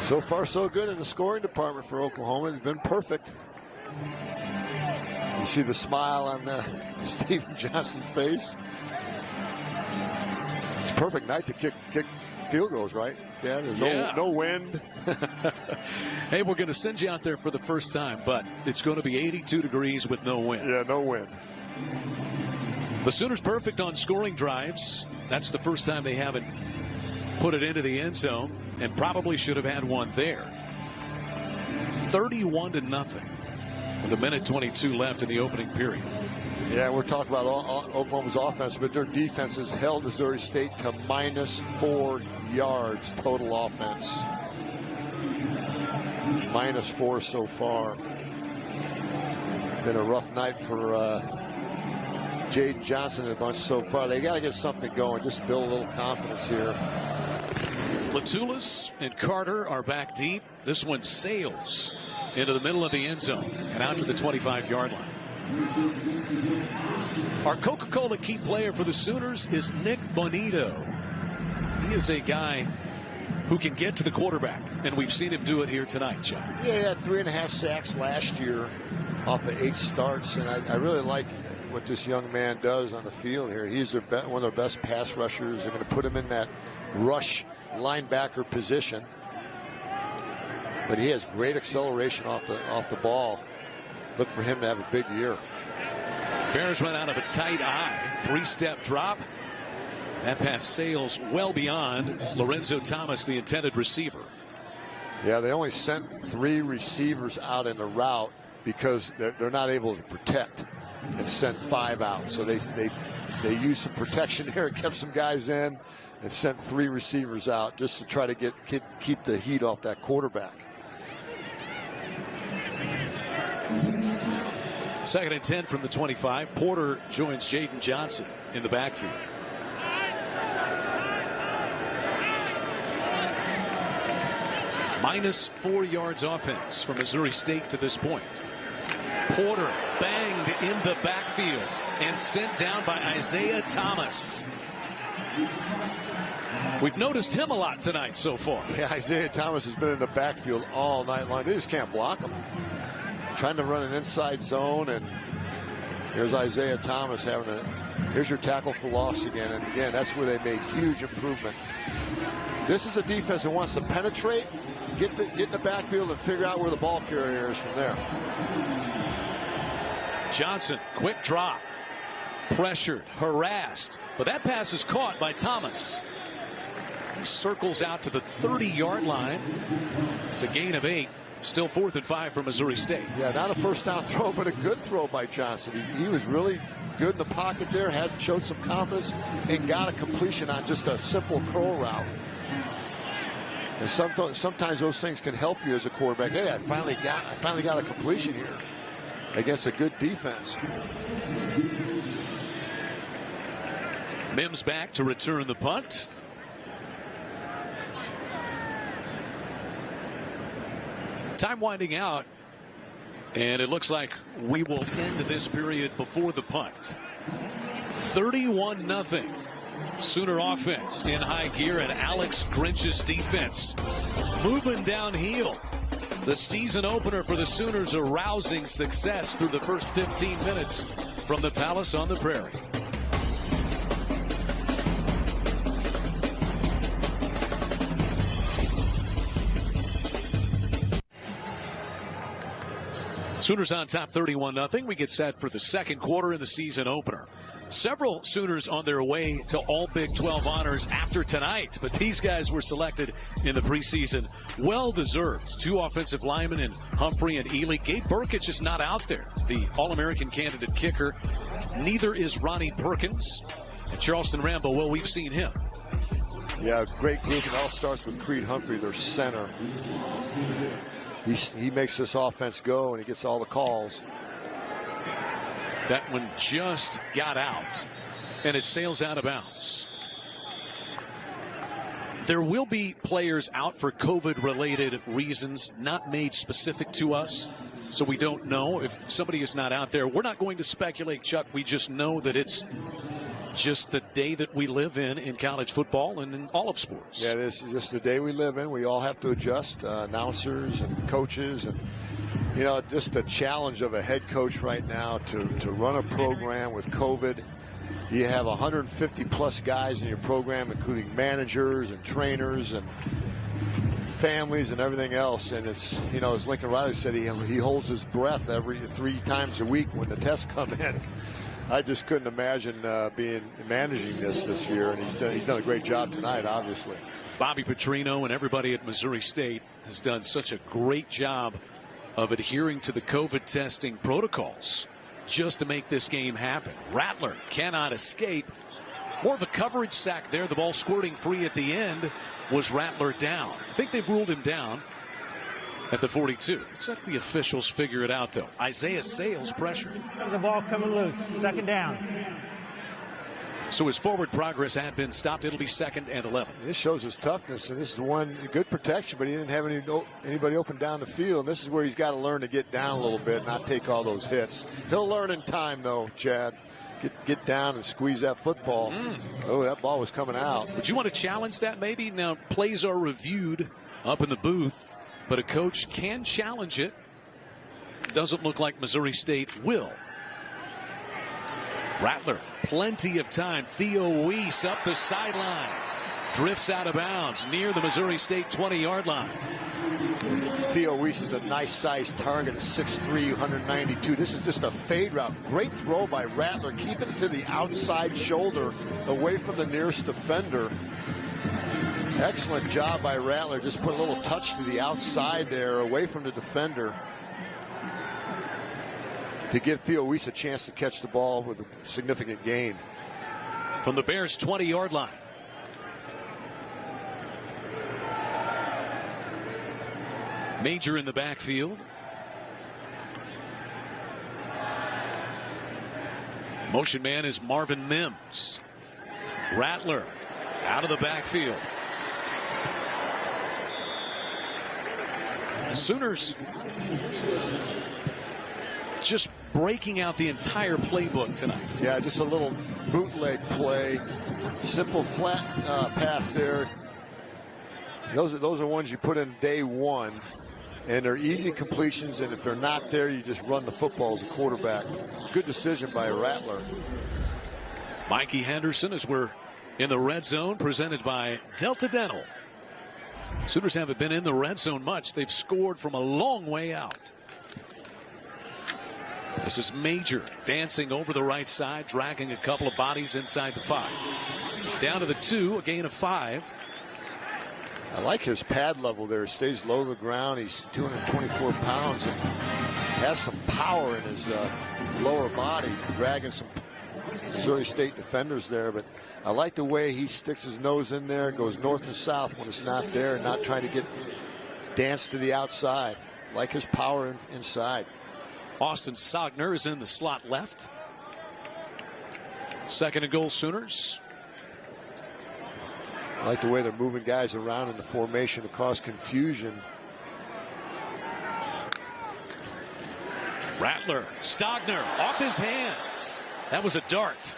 So far, so good in the scoring department for Oklahoma. It's been perfect. You see the smile on Steven Johnson's face. It's a perfect night to kick field goals, right? Yeah, there's no wind. Hey, we're going to send you out there for the first time, but it's going to be 82 degrees with no wind. Yeah, no wind. The Sooners perfect on scoring drives. That's the first time they haven't put it into the end zone, and probably should have had one there. 31-0 with 1:22 left in the opening period. Yeah, we're talking about Oklahoma's offense, but their defense has held Missouri State to -4 yards total offense. -4 so far. Been a rough night for Jaden Johnson and a bunch so far. They got to get something going, just build a little confidence here. Latulis and Carter are back deep. This one sails into the middle of the end zone and out to the 25-yard line. Our Coca-Cola key player for the Sooners is Nick Bonito. He is a guy who can get to the quarterback, and we've seen him do it here tonight, Chuck. Yeah, he had 3.5 sacks last year off of 8 starts, and I really like what this young man does on the field here. He's one of their best pass rushers. They're going to put him in that rush linebacker position, but he has great acceleration off the ball. Look for him to have a big year. Bears run out of a tight eye, 3-step drop. That pass sails well beyond Lorenzo Thomas, the intended receiver. Yeah, they only sent 3 receivers out in the route because they're not able to protect, and sent 5 out. So they used some protection there and kept some guys in and sent 3 receivers out just to try to keep the heat off that quarterback. 2nd and 10 from the 25. Porter joins Jaden Johnson in the backfield. -4 yards offense from Missouri State to this point. Porter banged in the backfield and sent down by Isaiah Thomas. We've noticed him a lot tonight so far. Yeah, Isaiah Thomas has been in the backfield all night long. They just can't block him. Trying to run an inside zone, and here's Isaiah Thomas here's your tackle for loss again. And again, that's where they made huge improvement. This is a defense that wants to penetrate, get in the backfield, and figure out where the ball carrier is from there. Johnson, quick drop, pressured, harassed, but that pass is caught by Thomas. He circles out to the 30-yard line. It's a gain of 8. Still 4th and 5 for Missouri State. Yeah, not a first down throw, but a good throw by Johnson. He was really good in the pocket there, showed some confidence, and got a completion on just a simple curl route. And sometimes those things can help you as a quarterback. Hey, I finally got a completion here against a good defense. Mims back to return the punt. Time winding out, and it looks like we will end this period before the punt. 31-0. Sooner offense in high gear, and Alex Grinch's defense moving downhill. The season opener for the Sooners, a rousing success through the first 15 minutes from the Palace on the Prairie. Sooners on top 31-0. We get set for the second quarter in the season opener. Several Sooners on their way to all Big 12 honors after tonight, but these guys were selected in the preseason. Well-deserved. 2 offensive linemen in Humphrey and Ely. Gabe Burkett just not out there, the All-American candidate kicker. Neither is Ronnie Perkins. And Charleston Rambo, well, we've seen him. Yeah, great group. It all starts with Creed Humphrey, their center. He makes this offense go, and he gets all the calls. That one just got out, and it sails out of bounds. There will be players out for COVID-related reasons not made specific to us, so we don't know. If somebody is not out there, we're not going to speculate, Chuck. We just know that it's just the day that we live in college football and in all of sports. Yeah, it is just the day we live in. We all have to adjust, announcers and coaches, and you know, just the challenge of a head coach right now to run a program with COVID. You have 150 plus guys in your program, including managers and trainers and families and everything else. And it's, you know, as Lincoln Riley said, he holds his breath every 3 times a week when the tests come in. I just couldn't imagine managing this year, and he's done a great job tonight, obviously. Bobby Petrino and everybody at Missouri State has done such a great job of adhering to the COVID testing protocols just to make this game happen. Rattler cannot escape. More of a coverage sack there. The ball squirting free at the end was Rattler down. I think they've ruled him down. at the 42. Let's let the officials figure it out, though. Isaiah Sales pressure. The ball coming loose. Second down. So his forward progress had been stopped. It'll be 2nd and 11. This shows his toughness, and this is one good protection, but he didn't have anybody open down the field. And this is where he's got to learn to get down a little bit, not take all those hits. He'll learn in time, though, Chad. Get down and squeeze that football. Oh, that ball was coming out. Would you want to challenge that maybe? Now, plays are reviewed up in the booth, but a coach can challenge it. Doesn't look like Missouri State will. Rattler, plenty of time. Theo Weiss up the sideline. Drifts out of bounds near the Missouri State 20-yard line. Theo Weiss is a nice-sized target at 6'3", 192. This is just a fade route. Great throw by Rattler, keeping it to the outside shoulder, away from the nearest defender. Excellent job by Rattler. Just put a little touch to the outside there, away from the defender, to give Theo Weiss a chance to catch the ball with a significant gain. From the Bears' 20-yard line. Major in the backfield. Motion man is Marvin Mims. Rattler out of the backfield. The Sooners just breaking out the entire playbook tonight. Yeah, just a little bootleg play. Simple flat pass there. Those are ones you put in day one. And they're easy completions, and if they're not there, you just run the football as a quarterback. Good decision by Rattler. Mikey Henderson, as we're in the red zone, presented by Delta Dental. Sooners haven't been in the red zone much. They've scored from a long way out. This is Major dancing over the right side, dragging a couple of bodies inside the 5. Down to the 2, a gain of 5. I like his pad level there. He stays low to the ground. He's 224 pounds and has some power in his lower body, dragging some Missouri State defenders there. But I like the way he sticks his nose in there, goes north and south when it's not there, and not trying to get dance to the outside. Like his power inside. Austin Sogner is in the slot left. 2nd and goal, Sooners. I like the way they're moving guys around in the formation to cause confusion. Rattler, Stogner off his hands. That was a dart.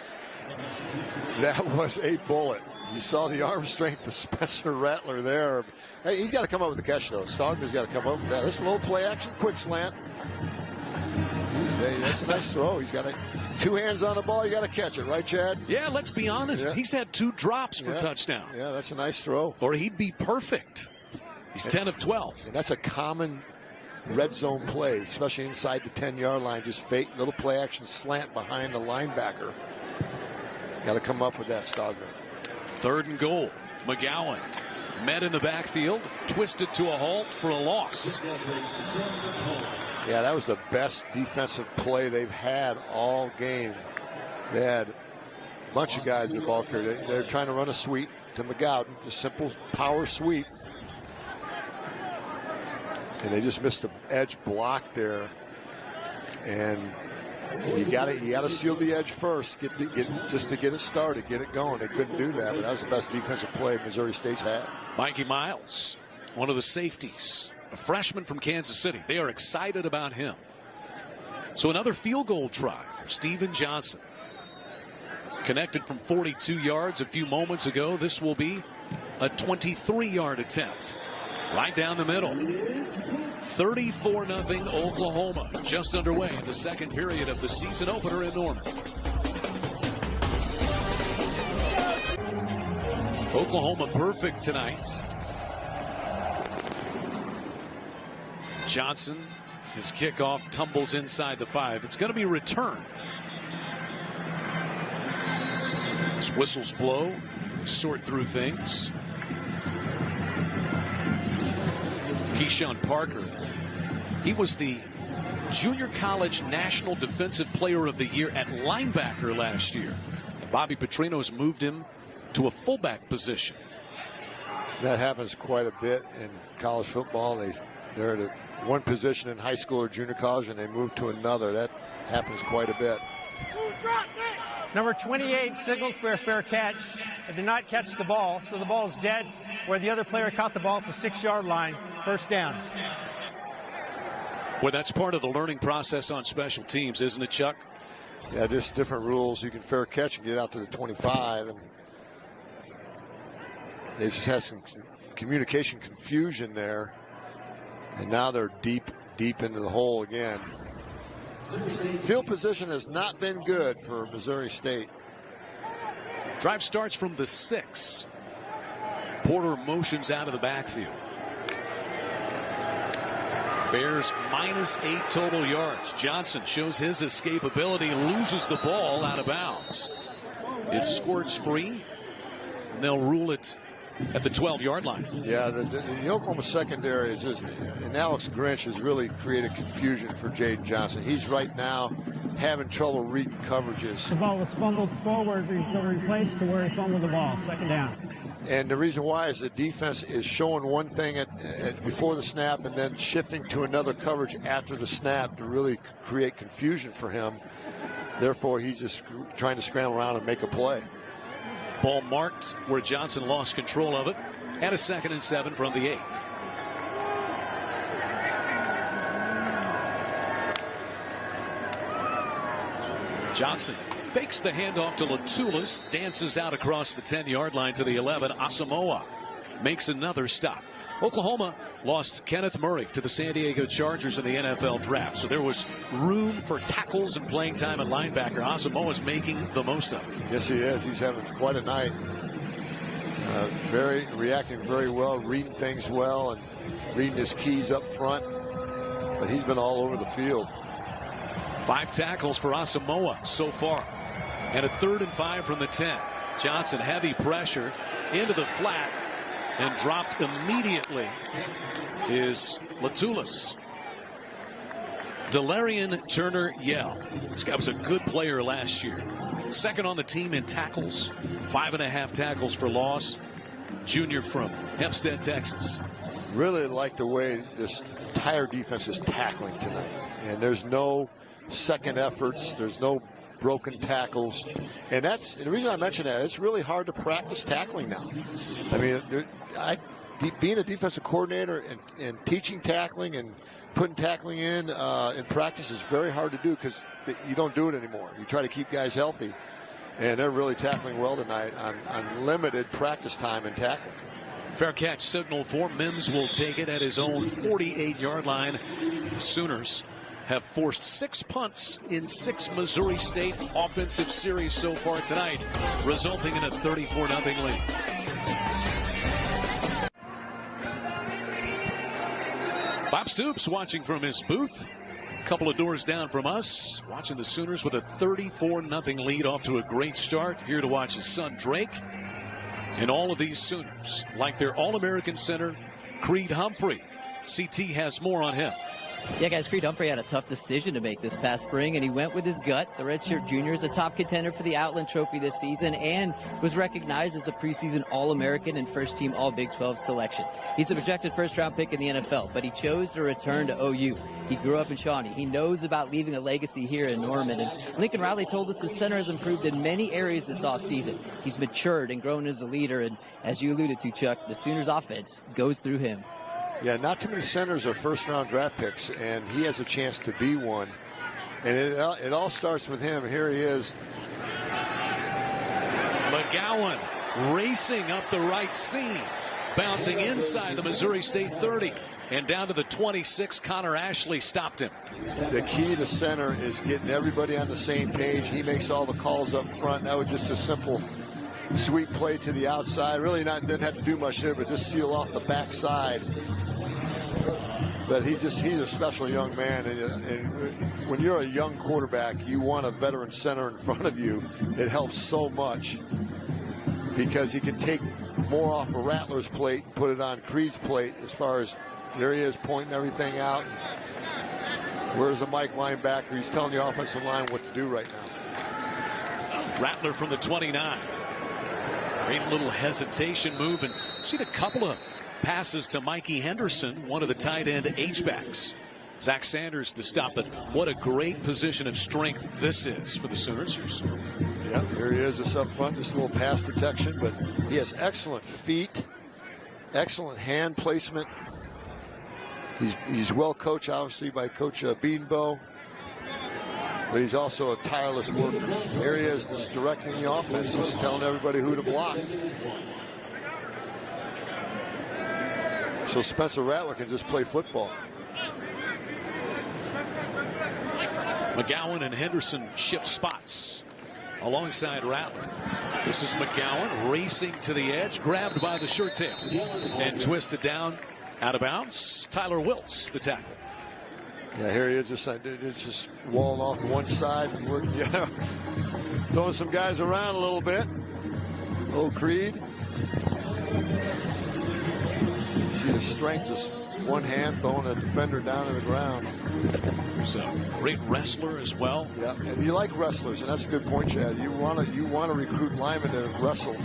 That was a bullet. You saw the arm strength of Spencer Rattler there. Hey, he's got to come up with the catch, though. Stogner's got to come up with that. This little play action, quick slant. Hey, that's a nice throw. He's got 2 hands on the ball. You got to catch it, right, Chad? Yeah, let's be honest. Yeah. He's had 2 drops for touchdown. Yeah, that's a nice throw. Or he'd be perfect. He's 10 of 12. And that's a common red zone play, especially inside the 10-yard line. Just fake little play action slant behind the linebacker. Got to come up with that, Stogner. 3rd and goal. McGowan met in the backfield, twisted to a halt for a loss. Yeah, that was the best defensive play they've had all game. They had a bunch of guys in the ball carrier. They're trying to run a sweep to McGowan, just simple power sweep. And they just missed the edge block there. And you got to seal the edge first, just to get it started, get it going. They couldn't do that, but that was the best defensive play Missouri State's had. Mikey Miles, one of the safeties, a freshman from Kansas City. They are excited about him. So another field goal try for Steven Johnson. Connected from 42 yards a few moments ago. This will be a 23-yard attempt. Right down the middle. 34-0 Oklahoma. Just underway in the 2nd period of the season opener in Norman. Oklahoma perfect tonight. Johnson, his kickoff tumbles inside the 5. It's going to be returned. As whistles blow, sort through things. Keyshawn Parker, he was the Junior College National Defensive Player of the Year at linebacker last year. And Bobby Petrino's moved him to a fullback position. That happens quite a bit in college football. They they're at one position in high school or junior college and they move to another. That happens quite a bit. Number 28 signaled for a fair catch. It did not catch the ball, so the ball is dead where the other player caught the ball at the 6-yard line. First down. Well, that's part of the learning process on special teams, isn't it, Chuck? Yeah, just different rules. You can fair catch and get out to the 25. And they just had some communication confusion there. And now they're deep into the hole again. Field position has not been good for Missouri State. Drive starts from the 6. Porter motions out of the backfield. Bears -8 total yards. Johnson shows his escapability, loses the ball out of bounds. It squirts free, and they'll rule it at the 12-yard line. Yeah, the Oklahoma secondary is just, and Alex Grinch has really created confusion for Jaden Johnson. He's right now having trouble reading coverages. The ball was fumbled forward, replaced to where he fumbled the ball. Second down. And the reason why is the defense is showing one thing before the snap and then shifting to another coverage after the snap to really create confusion for him. Therefore, he's just trying to scramble around and make a play. Ball marked where Johnson lost control of it. And a 2nd and 7 from the 8. Johnson fakes the handoff to Latulis, dances out across the 10-yard line to the 11. Asamoah makes another stop. Oklahoma lost Kenneth Murray to the San Diego Chargers in the NFL draft, so there was room for tackles and playing time at linebacker. Asamoah's making the most of it. Yes, he is. He's having quite a night. Reacting very well, reading things well, and reading his keys up front. But he's been all over the field. 5 tackles for Asamoah so far. And a 3rd and 5 from the 10. Johnson, heavy pressure into the flat and dropped immediately is Latulis. Delarian Turner-Yell. This guy was a good player last year. 2nd on the team in tackles. 5.5 tackles for loss. Junior from Hempstead, Texas. Really like the way this entire defense is tackling tonight. And there's no second efforts. There's no broken tackles. And that's the reason I mention that. It's really hard to practice tackling now. I mean, being a defensive coordinator and teaching tackling and putting tackling in practice is very hard to do because you don't do it anymore. You try to keep guys healthy. And they're really tackling well tonight on limited practice time and tackling. Fair catch signal for Mims will take it at his own 48-yard line. The Sooners have forced 6 punts in 6 Missouri State offensive series so far tonight, resulting in a 34-0 lead. Bob Stoops watching from his booth, a couple of doors down from us, watching the Sooners with a 34-0 lead, off to a great start. Here to watch his son Drake. And all of these Sooners, like their All-American center, Creed Humphrey. CT has more on him. Yeah, guys, Creed Humphrey had a tough decision to make this past spring, and he went with his gut. The redshirt junior is a top contender for the Outland Trophy this season and was recognized as a preseason All-American and first-team All-Big 12 selection. He's a projected first-round pick in the NFL, but he chose to return to OU. He grew up in Shawnee. He knows about leaving a legacy here in Norman. And Lincoln Riley told us the center has improved in many areas this offseason. He's matured and grown as a leader, and as you alluded to, Chuck, the Sooners' offense goes through him. Yeah, not too many centers are first-round draft picks, and he has a chance to be one. And it all starts with him. Here he is. McGowan racing up the right seam, bouncing inside the Missouri State 30 and down to the 26. Connor Ashley stopped him. The key to center is getting everybody on the same page. He makes all the calls up front. That was just a simple sweep play to the outside. Really didn't have to do much there, but just seal off the backside. But he's a special young man, and when you're a young quarterback, you want a veteran center in front of you. It helps so much because he can take more off of Rattler's plate and put it on Creed's plate. As far as there he is pointing everything out. Where's the Mike linebacker? He's telling the offensive line what to do right now. Rattler from the 29. Great little hesitation move, and seen a couple of Passes to Mikey Henderson, one of the tight end H-backs. Zach Sanders the stop, but what a great position of strength this is for the Sooners. Yeah, here he is just up front, just a little pass protection, but he has excellent feet, excellent hand placement. He's well coached, obviously, by Coach Bedenbaugh, but he's also a tireless worker. Here he is just directing the offense, just telling everybody who to block. So Spencer Rattler can just play football. McGowan and Henderson shift spots alongside Rattler. This is McGowan racing to the edge, grabbed by the shirt tail and twisted down out of bounds. Tyler Wiltz, the tackle. Yeah, here he is, just walling off to one side and we're throwing some guys around a little bit. Old Creed. See the strength, just one hand throwing a defender down to the ground. He's a great wrestler as well. Yeah, and you like wrestlers, and that's a good point, Chad. You want to recruit linemen to wrestle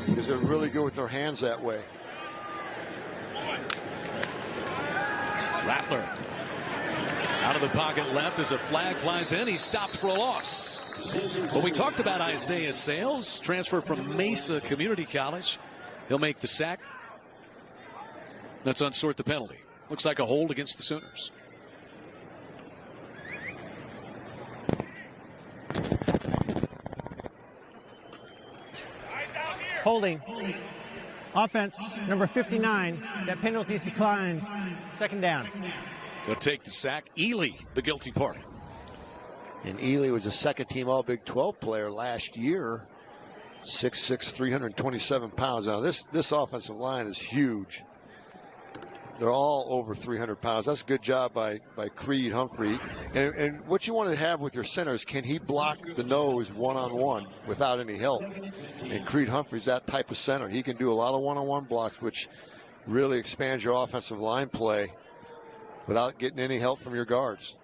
because they're really good with their hands that way. Rattler out of the pocket left as a flag flies in. He's stopped for a loss. But we talked about Isaiah Sales, transfer from Mesa Community College. He'll make the sack. Let's unsort the penalty. Looks like a hold against the Sooners. Holding. Offense, number 59. That penalty is declined. Second down. They'll take the sack. Ely, the guilty party. And Ely was a second-team All-Big 12 player last year. 6'6", 327 pounds. Now, this offensive line is huge. They're all over 300 pounds. That's a good job by Creed Humphrey. And what you want to have with your center is, can he block the nose one-on-one without any help? And Creed Humphrey's that type of center. He can do a lot of one-on-one blocks, which really expands your offensive line play without getting any help from your guards.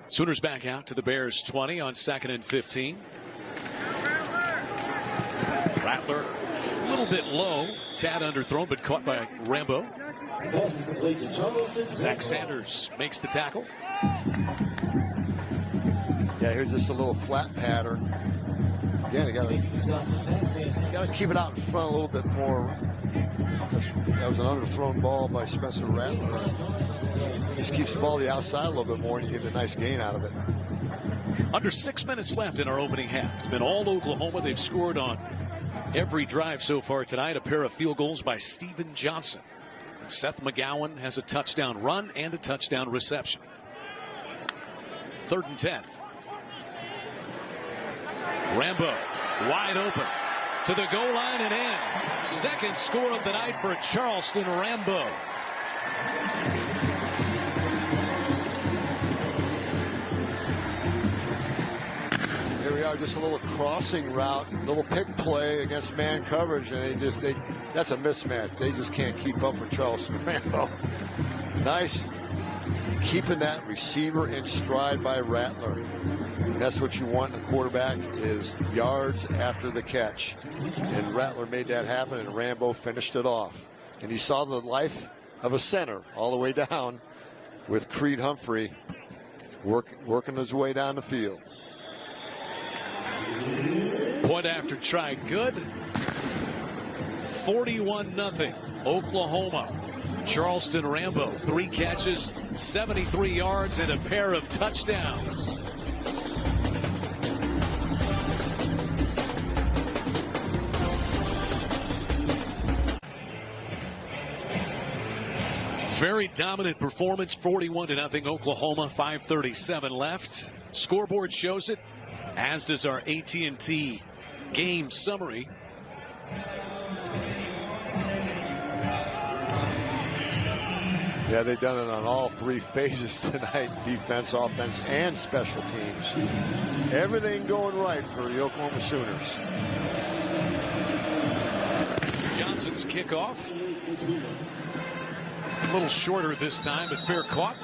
Sooners back out to the Bears 20 on 2nd and 15. Rattler a little bit low, tad underthrown, but caught by Rambo. Zach Sanders makes the tackle. Yeah, here's just a little flat pattern. Again, you gotta keep it out in front a little bit more. That was an underthrown ball by Spencer Rattler. Just keeps the ball to the outside a little bit more, and you get a nice gain out of it. Under 6 minutes left in our opening half. It's been all Oklahoma. They've scored on every drive so far tonight. A pair of field goals by Steven Johnson. And Seth McGowan has a touchdown run and a touchdown reception. 3rd and 10. Rambo wide open to the goal line and in. Second score of the night for Charleston. Rambo. Here we are, just a little crossing route, little pick play against man coverage, and that's a mismatch. They just can't keep up with Charleston. Rambo. Nice keeping that receiver in stride by Rattler. And that's what you want in a quarterback, is yards after the catch. And Rattler made that happen, and Rambo finished it off. And you saw the life of a center all the way down with Creed Humphrey working his way down the field. Point after try, good. 41-0 Oklahoma. Charleston Rambo, 3 catches, 73 yards, and a pair of touchdowns. Very dominant performance, 41-0 Oklahoma, 5:37 left. Scoreboard shows it, as does our AT&T game summary. Yeah, they've done it on all 3 phases tonight: defense, offense, and special teams. Everything going right for the Oklahoma Sooners. Johnson's kickoff. A little shorter this time, but fair caught.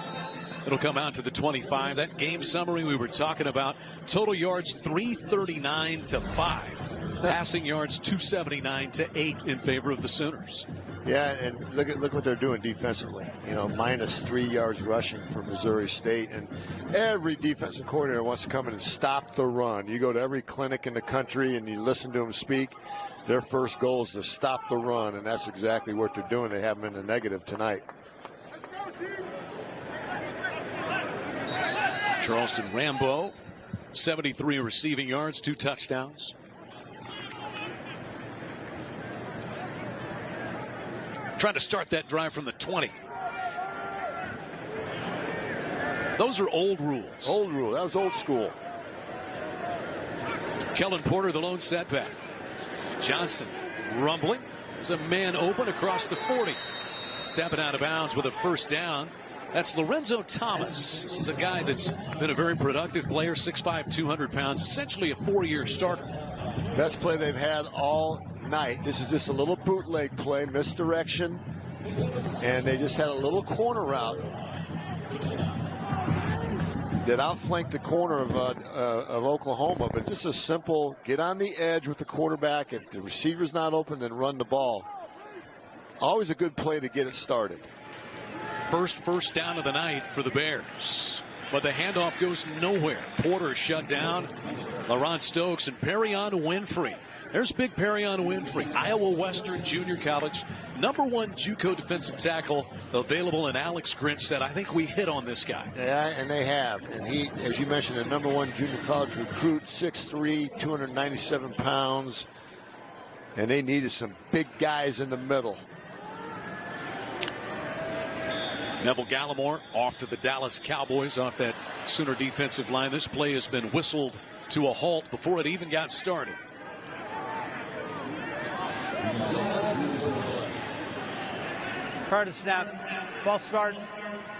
It'll come out to the 25. That game summary we were talking about, total yards 339 to 5. Passing yards 279 to 8 in favor of the Sooners. Yeah, and look what they're doing defensively. You know, -3 yards rushing for Missouri State, and every defensive coordinator wants to come in and stop the run. You go to every clinic in the country and you listen to them speak. Their first goal is to stop the run, and that's exactly what they're doing. They have them in the negative tonight. Charleston Rambo, 73 receiving yards, 2 touchdowns. Trying to start that drive from the 20. Those are old rules. Old rule. That was old school. Kellen Porter, the lone setback. Johnson rumbling. There's a man open across the 40. Stepping out of bounds with a first down. That's Lorenzo Thomas. This is a guy that's been a very productive player, 6'5", 200 pounds, essentially a 4-year starter. Best play they've had all night. This is just a little bootleg play, misdirection, and they just had a little corner route that outflanked the corner of Oklahoma, but just a simple get on the edge with the quarterback. If the receiver's not open, then run the ball. Always a good play to get it started. First down of the night for the Bears, but the handoff goes nowhere. Porter shut down. LaRon Stokes and Perrion Winfrey. There's big Perrion Winfrey, Iowa Western Junior College, #1 JUCO defensive tackle, available. And Alex Grinch said, I think we hit on this guy. Yeah, and they have. And he, as you mentioned, a #1 junior college recruit, 6'3", 297 pounds. And they needed some big guys in the middle. Neville Gallimore off to the Dallas Cowboys off that Sooner defensive line. This play has been whistled to a halt before it even got started. Prior to snap, false start,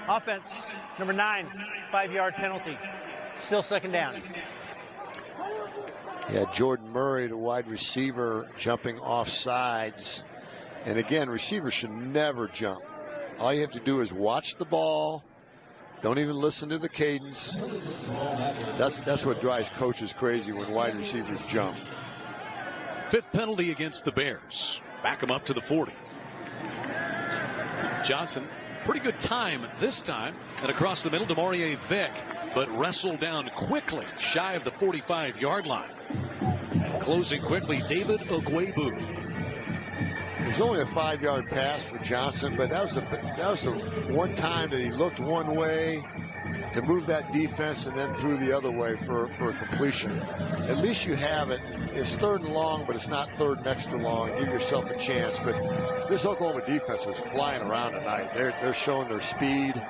offense, number 9, 5-yard penalty. Still second down. Yeah, Jordan Murray, the wide receiver, jumping off sides. And again, receivers should never jump. All you have to do is watch the ball. Don't even listen to the cadence. That's what drives coaches crazy when wide receivers jump. 5th penalty against the Bears. Back them up to the 40. Johnson, pretty good time this time. And across the middle, Demarie Vick, but wrestled down quickly, shy of the 45-yard line. Closing quickly, David Ogwebu. It was only a 5-yard pass for Johnson, but that was the one time that he looked one way to move that defense and then threw the other way for a completion. At least you have it. It's 3rd and long, but it's not 3rd and extra long. Give yourself a chance. But this Oklahoma defense is flying around tonight. They're showing their speed,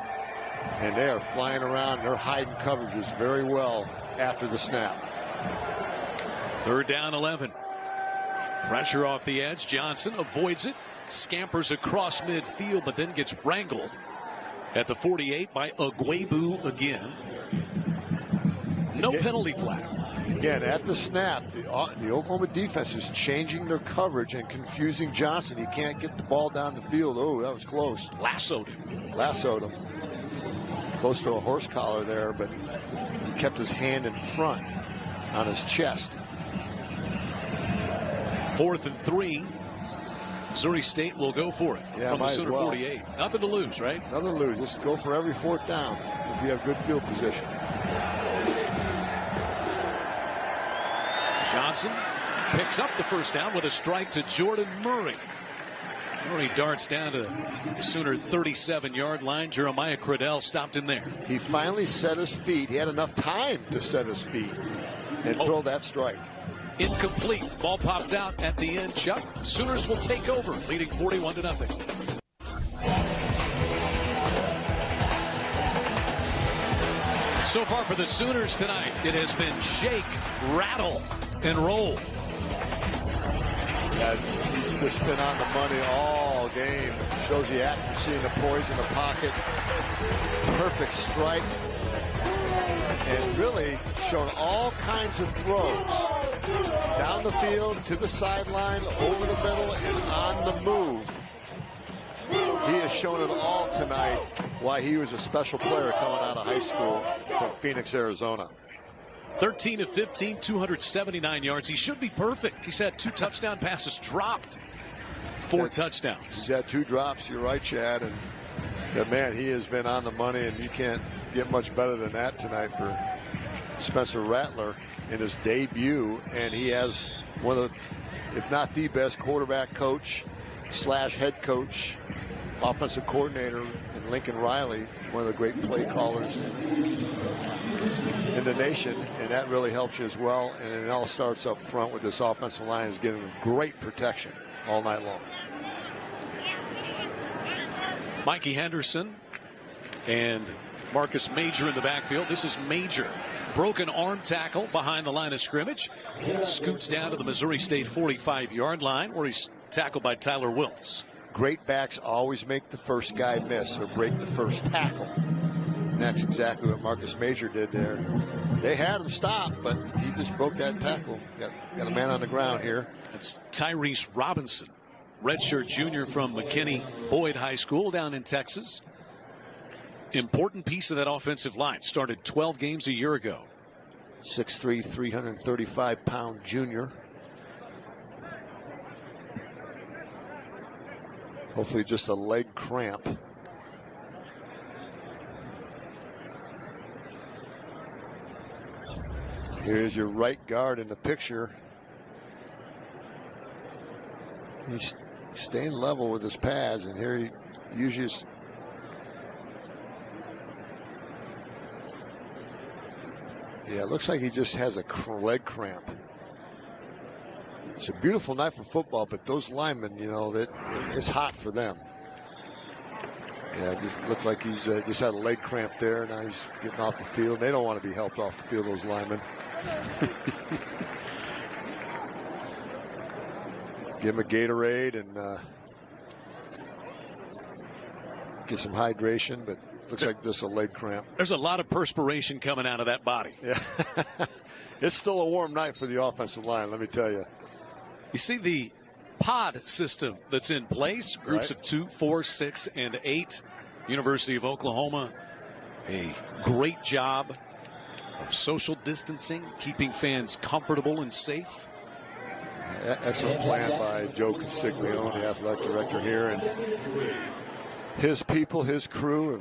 and they are flying around. They're hiding coverages very well after the snap. 3rd down, 11. Pressure off the edge. Johnson avoids it, scampers across midfield, but then gets wrangled at the 48 by Ogwebu again. No penalty flag. Again, at the snap, the Oklahoma defense is changing their coverage and confusing Johnson. He can't get the ball down the field. Oh, that was close. Lassoed him. Lassoed him. Close to a horse collar there, but he kept his hand in front on his chest. 4th and 3. Missouri State will go for it from the Sooner 48. Nothing to lose, right? Nothing to lose. Just go for every 4th down if you have good field position. Johnson picks up the first down with a strike to Jordan Murray. Murray darts down to the Sooner 37-yard line. Jeremiah Cradell stopped him there. He finally set his feet. He had enough time to set his feet and throw that strike. Incomplete. Ball popped out at the end. Chuck, Sooners will take over, leading 41-0. So far for the Sooners tonight, it has been shake, rattle, and roll. Yeah, he's just been on the money all game. Shows the accuracy and the poise in the pocket. Perfect strike. And really shown all kinds of throws. Down the field, to the sideline, over the middle, and on the move. He has shown it all tonight why he was a special player coming out of high school from Phoenix, Arizona. 13 of 15, 279 yards. He should be perfect. He's had 2 touchdown passes dropped. 4 touchdowns. He's got 2 drops. You're right, Chad. And man, he has been on the money, and you can't get much better than that tonight for Spencer Rattler in his debut. And he has one of the, if not the best, quarterback coach / head coach, offensive coordinator in Lincoln Riley, one of the great play callers in the nation, and that really helps you as well. And it all starts up front with this offensive line is giving great protection all night long. Mikey Henderson and Marcus Major in the backfield. This is Major. Broken arm tackle behind the line of scrimmage. Scoots down to the Missouri State 45-yard line where he's tackled by Tyler Wiltz. Great backs always make the first guy miss or break the first tackle. And that's exactly what Marcus Major did there. They had him stopped, but he just broke that tackle. Got a man on the ground here. It's Tyrese Robinson, redshirt junior from McKinney Boyd High School down in Texas. Important piece of that offensive line. Started 12 games a year ago. 6'3", 335-pound junior. Hopefully just a leg cramp. Here's your right guard in the picture. He's staying level with his pads, and here he usually is. Yeah, it looks like he just has a leg cramp. It's a beautiful night for football, but those linemen, you know, it's hot for them. Yeah, it just looks like he's just had a leg cramp there. Now he's getting off the field. They don't want to be helped off the field, those linemen. Give him a Gatorade and get some hydration, but looks like just a leg cramp. There's a lot of perspiration coming out of that body. Yeah. It's still a warm night for the offensive line, let me tell you. You see the pod system that's in place, groups of 2, 4, 6, and 8. University of Oklahoma, a great job of social distancing, keeping fans comfortable and safe. Excellent plan by Joe Castiglione, the athletic director here, and his people, his crew.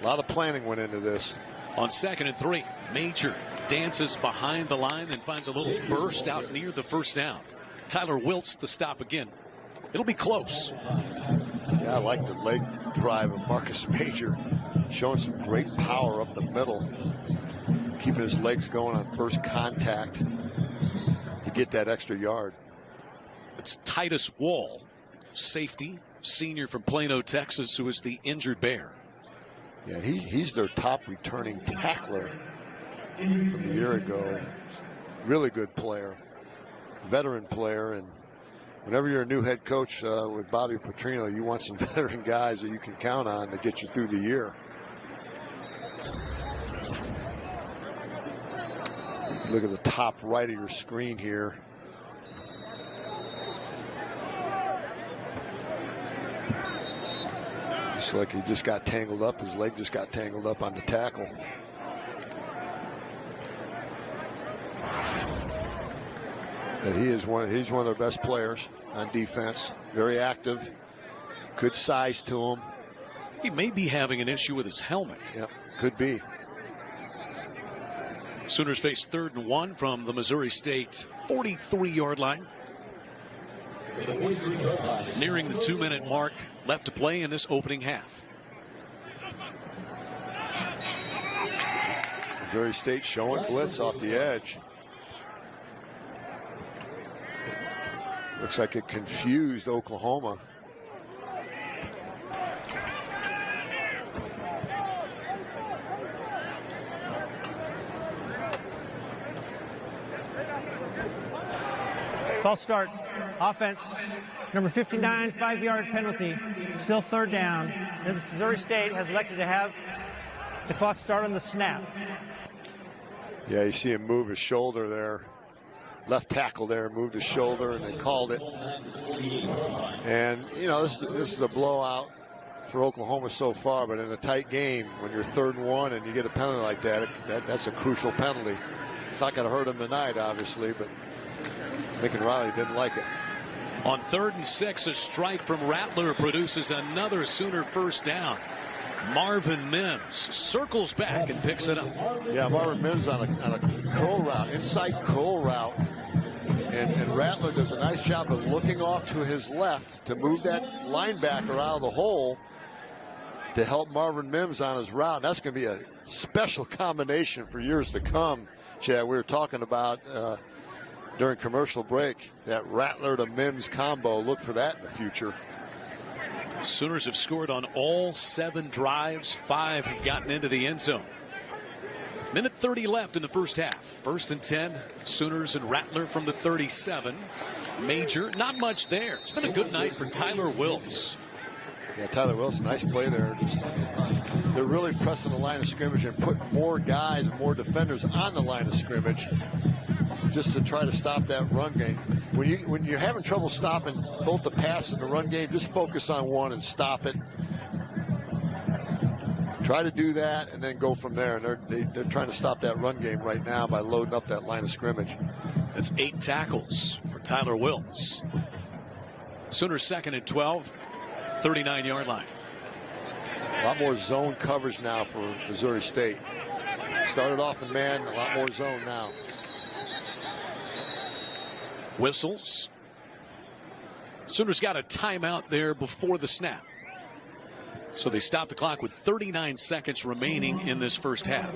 A lot of planning went into this. On 2nd and 3, Major dances behind the line and finds a little burst out near the first down. Tyler Wiltz the stop again. It'll be close. Yeah, I like the leg drive of Marcus Major, showing some great power up the middle, keeping his legs going on first contact to get that extra yard. It's Titus Wall, safety, senior from Plano, Texas, who is the injured Bear. Yeah, he's their top returning tackler from a year ago. Really good player, veteran player, and whenever you're a new head coach with Bobby Petrino, you want some veteran guys that you can count on to get you through the year. Look at the top right of your screen here. Just like he just got tangled up. His leg just got tangled up on the tackle. And he's one of their best players on defense. Very active. Good size to him. He may be having an issue with his helmet. Yep, could be. Sooners face 3rd and 1 from the Missouri State 43-yard line. Nearing the 2-minute mark left to play in this opening half. Missouri State showing blitz off the edge. Looks like it confused Oklahoma. False start. Offense. Number 59, 5-yard penalty. Still 3rd down. Missouri State has elected to have the clock start on the snap. Yeah, you see him move his shoulder there. Left tackle there, moved his shoulder, and they called it. And, you know, this is a blowout. for Oklahoma so far, but in a tight game, when you're 3rd and 1 and you get a penalty like that, that's a crucial penalty. It's not going to hurt him tonight, obviously, but Lincoln Riley didn't like it. On 3rd and 6, a strike from Rattler produces another Sooner first down. Marvin Mims circles back and picks it up. Yeah, Marvin Mims on a curl route, inside curl route. And Rattler does a nice job of looking off to his left to move that linebacker out of the hole to help Marvin Mims on his route. And that's going to be a special combination for years to come, Chad. We were talking about during commercial break, that Rattler to Mims combo. Look for that in the future. Sooners have scored on all 7 drives. 5 have gotten into the end zone. Minute 30 left in the first half. 1st and 10. Sooners and Rattler from the 37. Major, not much there. It's been a good night for Tyler Wills. Yeah, Tyler Wills, nice play there. They're really pressing the line of scrimmage and putting more guys and more defenders on the line of scrimmage just to try to stop that run game. When you're having trouble stopping both the pass and the run game, just focus on one and stop it. Try to do that and then go from there. And they're trying to stop that run game right now by loading up that line of scrimmage. That's 8 tackles for Tyler Wills. Sooners 2nd and 12, 39-yard line. A lot more zone coverage now for Missouri State. Started off in man, a lot more zone now. Whistles. Sooners got a timeout there before the snap. So they stop the clock with 39 seconds remaining in this first half.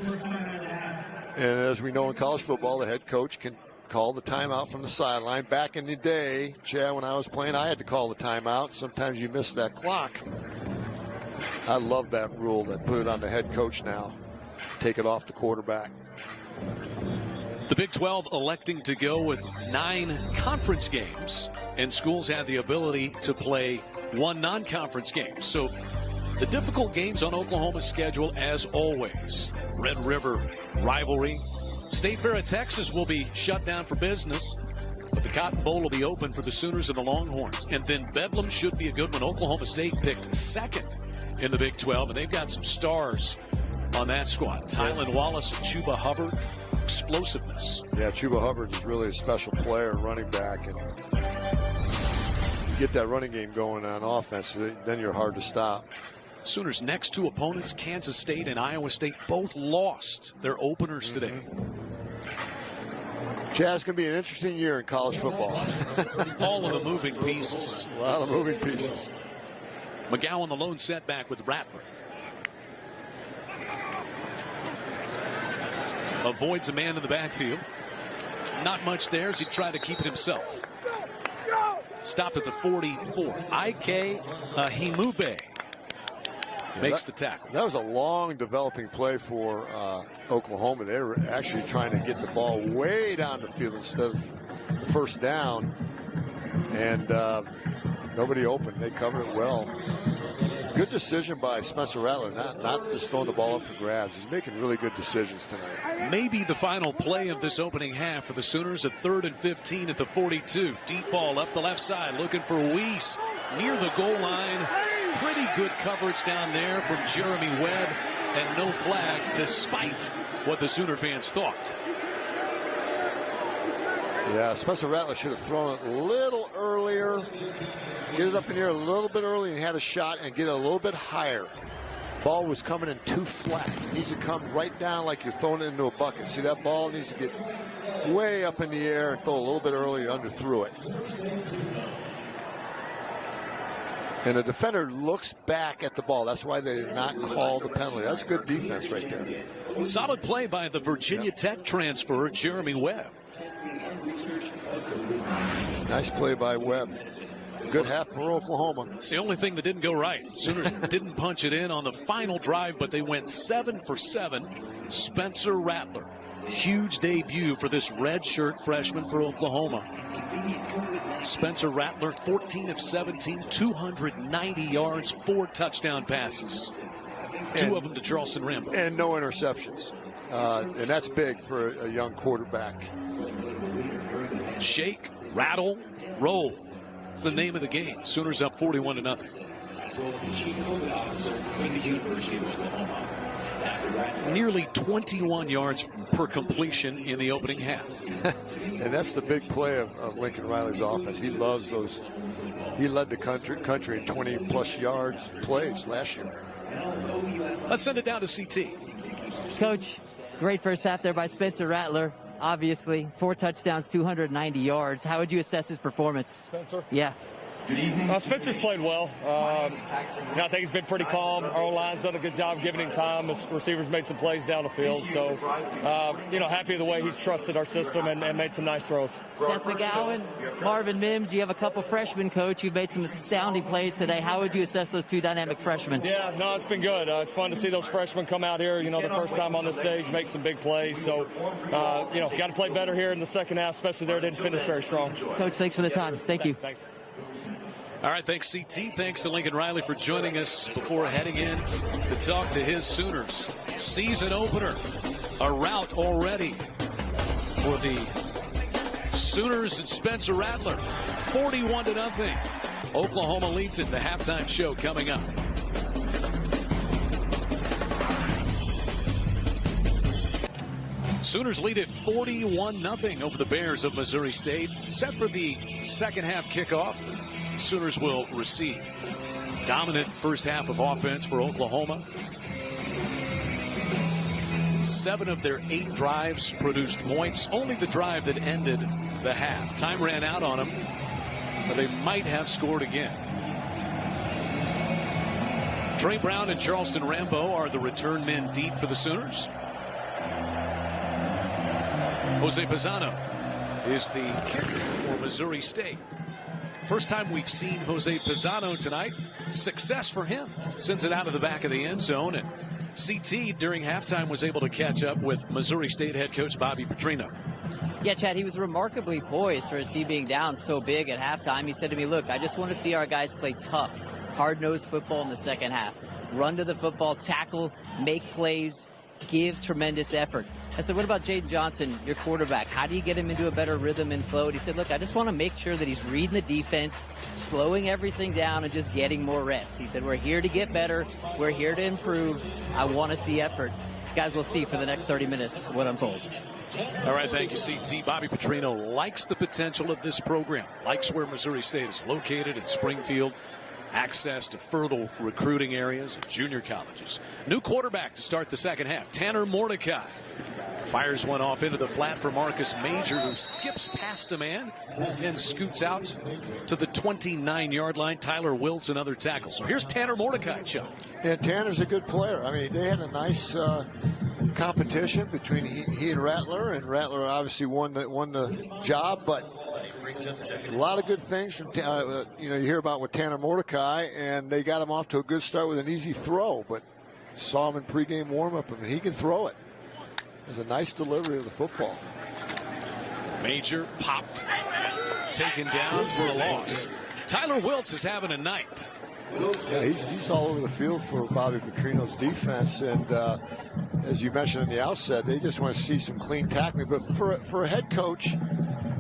And as we know in college football, the head coach can call the timeout from the sideline. Back in the day, Chad, when I was playing, I had to call the timeout. Sometimes you miss that clock. I love that rule that put it on the head coach now. Take it off the quarterback. The Big 12 electing to go with 9 conference games, and schools have the ability to play 1 non-conference game. So the difficult games on Oklahoma's schedule, as always. Red River rivalry. State Fair at Texas will be shut down for business, but the Cotton Bowl will be open for the Sooners and the Longhorns. And then Bedlam should be a good one. Oklahoma State picked 2nd in the Big 12, and they've got some stars on that squad. Tylan Wallace and Chuba Hubbard. Explosiveness. Yeah, Chuba Hubbard is really a special player, running back, and you get that running game going on offense, then you're hard to stop. Sooners' next 2 opponents, Kansas State and Iowa State, both lost their openers today. Chad, it's going to be an interesting year in college football. All of the moving pieces. A lot of moving pieces. McGowan, the lone setback with Rattler. Avoids a man in the backfield. Not much there as he tried to keep it himself. Stopped at the 44. Ike Himube makes the tackle. That was a long developing play for Oklahoma. They were actually trying to get the ball way down the field instead of the first down. And nobody open. They covered it well. Good decision by Spencer Rattler, not just throwing the ball up for grabs. He's making really good decisions tonight. Maybe the final play of this opening half for the Sooners, a 3rd and 15 at the 42. Deep ball up the left side, looking for Weiss near the goal line. Pretty good coverage down there from Jeremy Webb, and no flag despite what the Sooner fans thought. Yeah, Spencer Rattler should have thrown it a little earlier. Get it up in the air a little bit early and had a shot and get it a little bit higher. Ball was coming in too flat. It needs to come right down like you're throwing it into a bucket. See, that ball needs to get way up in the air and throw a little bit earlier, underthrew it. And the defender looks back at the ball. That's why they did not call the penalty. That's good defense right there. Solid play by the Virginia Tech transfer, Jeremy Webb. Nice play by Webb. Good half for Oklahoma. It's the only thing that didn't go right. Sooners didn't punch it in on the final drive, but they went 7 for 7. Spencer Rattler. Huge debut for this redshirt freshman for Oklahoma. Spencer Rattler, 14 of 17, 290 yards, 4 touchdown passes. 2 of them to Charleston Rambo. And no interceptions. And that's big for a young quarterback. Shake, rattle, roll. It's the name of the game. Sooners up 41-0. Nearly 21 yards per completion in the opening half. And that's the big play of Lincoln Riley's offense. He loves those. He led the country in 20-plus yards plays last year. Let's send it down to CT. Coach, great first half there by Spencer Rattler. Obviously, 4 touchdowns, 290 yards. How would you assess his performance? Spencer? Yeah. Good evening. Spencer's played well. I think he's been pretty calm. Our O-line's done a good job giving him time. His receivers made some plays down the field. So, happy with the way he's trusted our system and made some nice throws. Seth McGowan, Marvin Mims, you have a couple freshmen, Coach. You've made some astounding plays today. How would you assess those 2 dynamic freshmen? Yeah, no, it's been good. It's fun to see those freshmen come out here, the first time on the stage, make some big plays. So, got to play better here in the second half, especially there. Didn't finish very strong. Coach, thanks for the time. Thank you. Thanks. All right, thanks, CT. Thanks to Lincoln Riley for joining us before heading in to talk to his Sooners. Season opener, a rout already for the Sooners and Spencer Rattler. 41-0. Oklahoma leads it. The halftime show coming up. Sooners lead at 41-0 over the Bears of Missouri State. Set for the second half kickoff. Sooners will receive. Dominant first half of offense for Oklahoma. 7 of their 8 drives produced points. Only the drive that ended the half. Time ran out on them, but they might have scored again. Trey Brown and Charleston Rambo are the return men deep for the Sooners. Jose Pisano is the kicker for Missouri State. First time we've seen Jose Pisano tonight. Success for him. Sends it out of the back of the end zone. And CT during halftime was able to catch up with Missouri State head coach Bobby Petrino. Yeah, Chad, he was remarkably poised for his team being down so big at halftime. He said to me, look, I just want to see our guys play tough, hard-nosed football in the second half. Run to the football, tackle, make plays, give tremendous effort. I said, what about Jaden Johnson, your quarterback? How do you get him into a better rhythm and flow? And he said, look, I just want to make sure that he's reading the defense, slowing everything down, and just getting more reps. He said, we're here to get better. We're here to improve. I want to see effort. Guys, we'll see for the next 30 minutes what unfolds. All right, thank you, CT. Bobby Petrino likes the potential of this program, likes where Missouri State is located in Springfield. Access to fertile recruiting areas and junior colleges. New quarterback to start the second half, Tanner Mordecai. Fires one off into the flat for Marcus Major, who skips past a man and scoots out to the 29-yard line. Tyler Wiltz, another tackle. So here's Tanner Mordecai, Chuck. And Tanner's a good player. I mean, they had a nice competition between he and Rattler obviously won the job, but a lot of good things from you hear about with Tanner Mordecai, and they got him off to a good start with an easy throw, but saw him in pregame warm-up. I mean, he can throw it. It was a nice delivery of the football. Major popped, taken down for a loss. Tyler Wiltz is having a night. Yeah, he's all over the field for Bobby Petrino's defense, and as you mentioned in the outset, they just want to see some clean tackling. But for a head coach,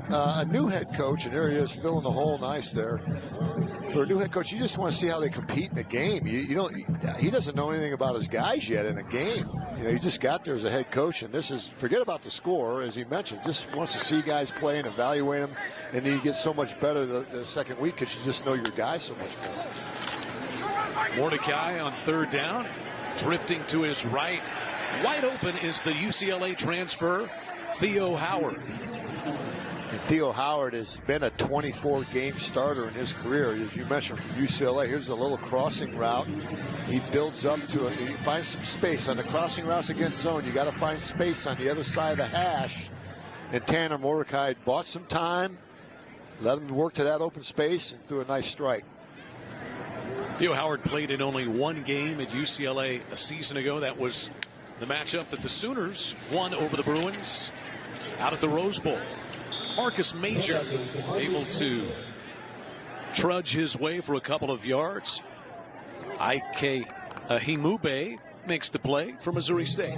a new head coach, and there he is filling the hole nice there. For a new head coach, you just want to see how they compete in a game. He doesn't know anything about his guys yet in a game. He just got there as a head coach, and this is, forget about the score, as he mentioned, just wants to see guys play and evaluate them, and then you get so much better the second week because you just know your guys so much better. Mordecai on third down, drifting to his right. Wide open is the UCLA transfer, Theo Howard. And Theo Howard has been a 24-game starter in his career, as you mentioned, from UCLA. Here's a little crossing route. He builds up to it. He finds some space on the crossing routes against zone. You got to find space on the other side of the hash. And Tanner Mordecai bought some time, let him work to that open space, and threw a nice strike. Theo Howard played in only one game at UCLA a season ago. That was the matchup that the Sooners won over the Bruins out at the Rose Bowl. Marcus Major able to trudge his way for a couple of yards. Ike Himube makes the play for Missouri State.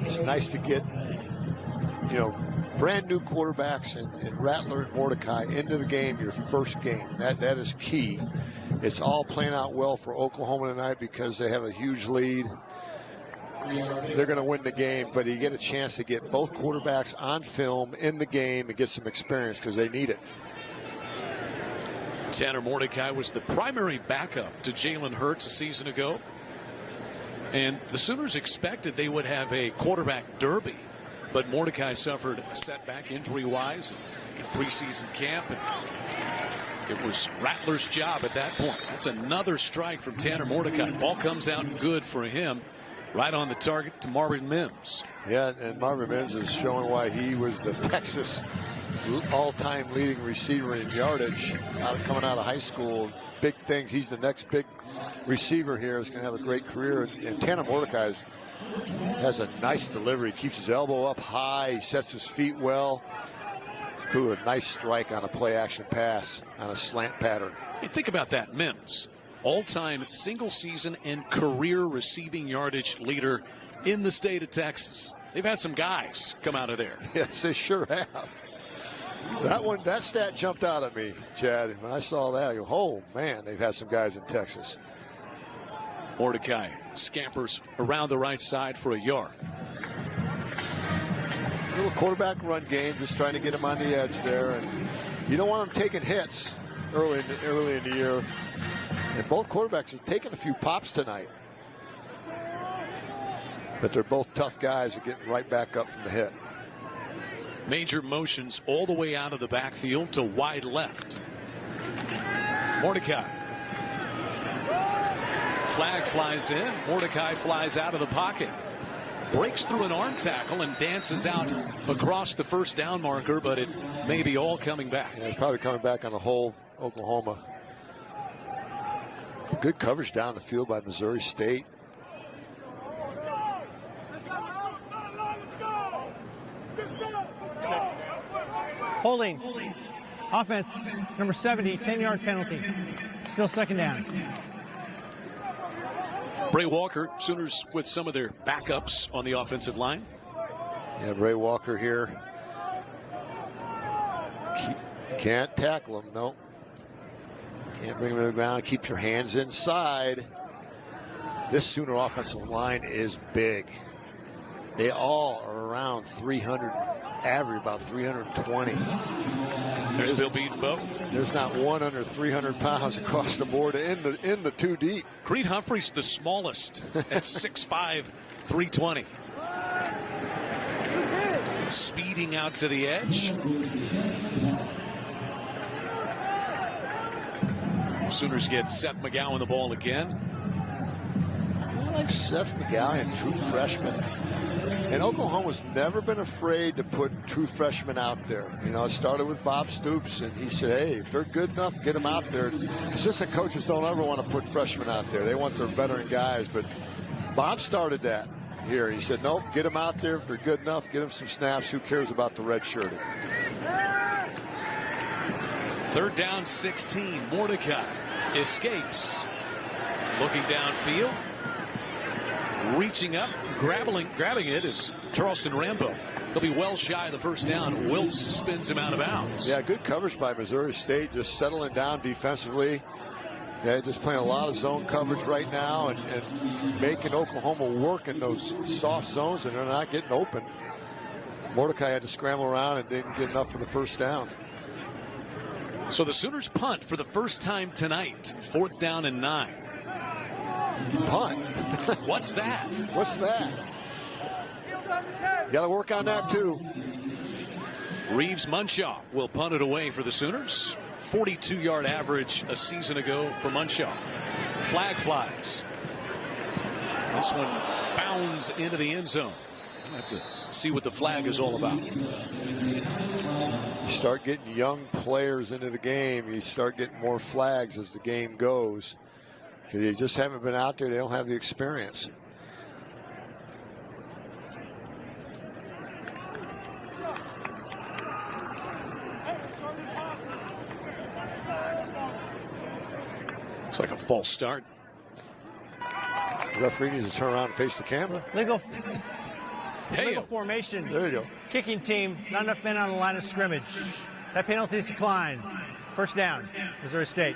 It's nice to get, brand new quarterbacks and Rattler and Mordecai into the game, your first game. That is key. It's all playing out well for Oklahoma tonight because they have a huge lead. They're going to win the game, but you get a chance to get both quarterbacks on film in the game and get some experience because they need it. Tanner Mordecai was the primary backup to Jalen Hurts a season ago. And the Sooners expected they would have a quarterback derby, but Mordecai suffered a setback injury-wise in preseason camp. And it was Rattler's job at that point. That's another strike from Tanner Mordecai. Ball comes out good for him. Right on the target to Marvin Mims. Yeah, and Marvin Mims is showing why he was the Texas all-time leading receiver in yardage coming out of high school. Big things. He's the next big receiver here. Is going to have a great career. And Tanner Mordecai has a nice delivery. Keeps his elbow up high. He sets his feet well. Threw a nice strike on a play-action pass on a slant pattern. Hey, think about that, Mims. All-time single season and career receiving yardage leader in the state of Texas. They've had some guys come out of there. Yes, they sure have. That stat jumped out at me, Chad. When I saw that, I go, oh, man, they've had some guys in Texas. Mordecai scampers around the right side for a yard. Little quarterback run game, just trying to get him on the edge there. And you don't want him taking hits early in the year. And both quarterbacks have taken a few pops tonight. But they're both tough guys at getting right back up from the hit. Major motions all the way out of the backfield to wide left. Mordecai. Flag flies in. Mordecai flies out of the pocket. Breaks through an arm tackle and dances out across the first down marker, but it may be all coming back. Yeah, it's probably coming back on the whole Oklahoma. Good coverage down the field by Missouri State. Holding. Offense, number 70, 10-yard penalty. Still second down. Bray Walker, Sooners with some of their backups on the offensive line. Yeah, Bray Walker here. You can't tackle him, no. Can't bring him to the ground. Keep your hands inside. This Sooner offensive line is big. They all are around 300, average about 320. There's Bill Beatonbow. There's not one under 300 pounds across the board in the two deep. Creed Humphrey's the smallest at 6'5", 320. Speeding out to the edge. Sooners get Seth McGowan the ball again. I like Seth McGowan, true freshman. And Oklahoma's never been afraid to put true freshmen out there. You know, it started with Bob Stoops, and he said, hey, if they're good enough, get them out there. Assistant coaches don't ever want to put freshmen out there. They want their veteran guys. But Bob started that here. He said, nope, get them out there. If they're good enough, get them some snaps. Who cares about the red shirt? Third down, 16. Mordecai escapes. Looking downfield. Reaching up, grabbing it is Charleston Rambo. He'll be well shy of the first down. Wiltz spins him out of bounds. Yeah, good coverage by Missouri State, just settling down defensively. Yeah, just playing a lot of zone coverage right now and making Oklahoma work in those soft zones, and they're not getting open. Mordecai had to scramble around and didn't get enough for the first down. So the Sooners punt for the first time tonight. 4th down and 9. Punt? What's that? What's that? Got to work on that too. Reeves Munshaw will punt it away for the Sooners. 42-yard average a season ago for Munshaw. Flag flies. This one bounds into the end zone. We'll have to see what the flag is all about. You start getting young players into the game, you start getting more flags as the game goes. Because they just haven't been out there. They don't have the experience. It's like a false start. The referee needs to turn around and face the camera. Legal Hey, formation. There you go. Kicking team, not enough men on the line of scrimmage. That penalty is declined. First down, Missouri State.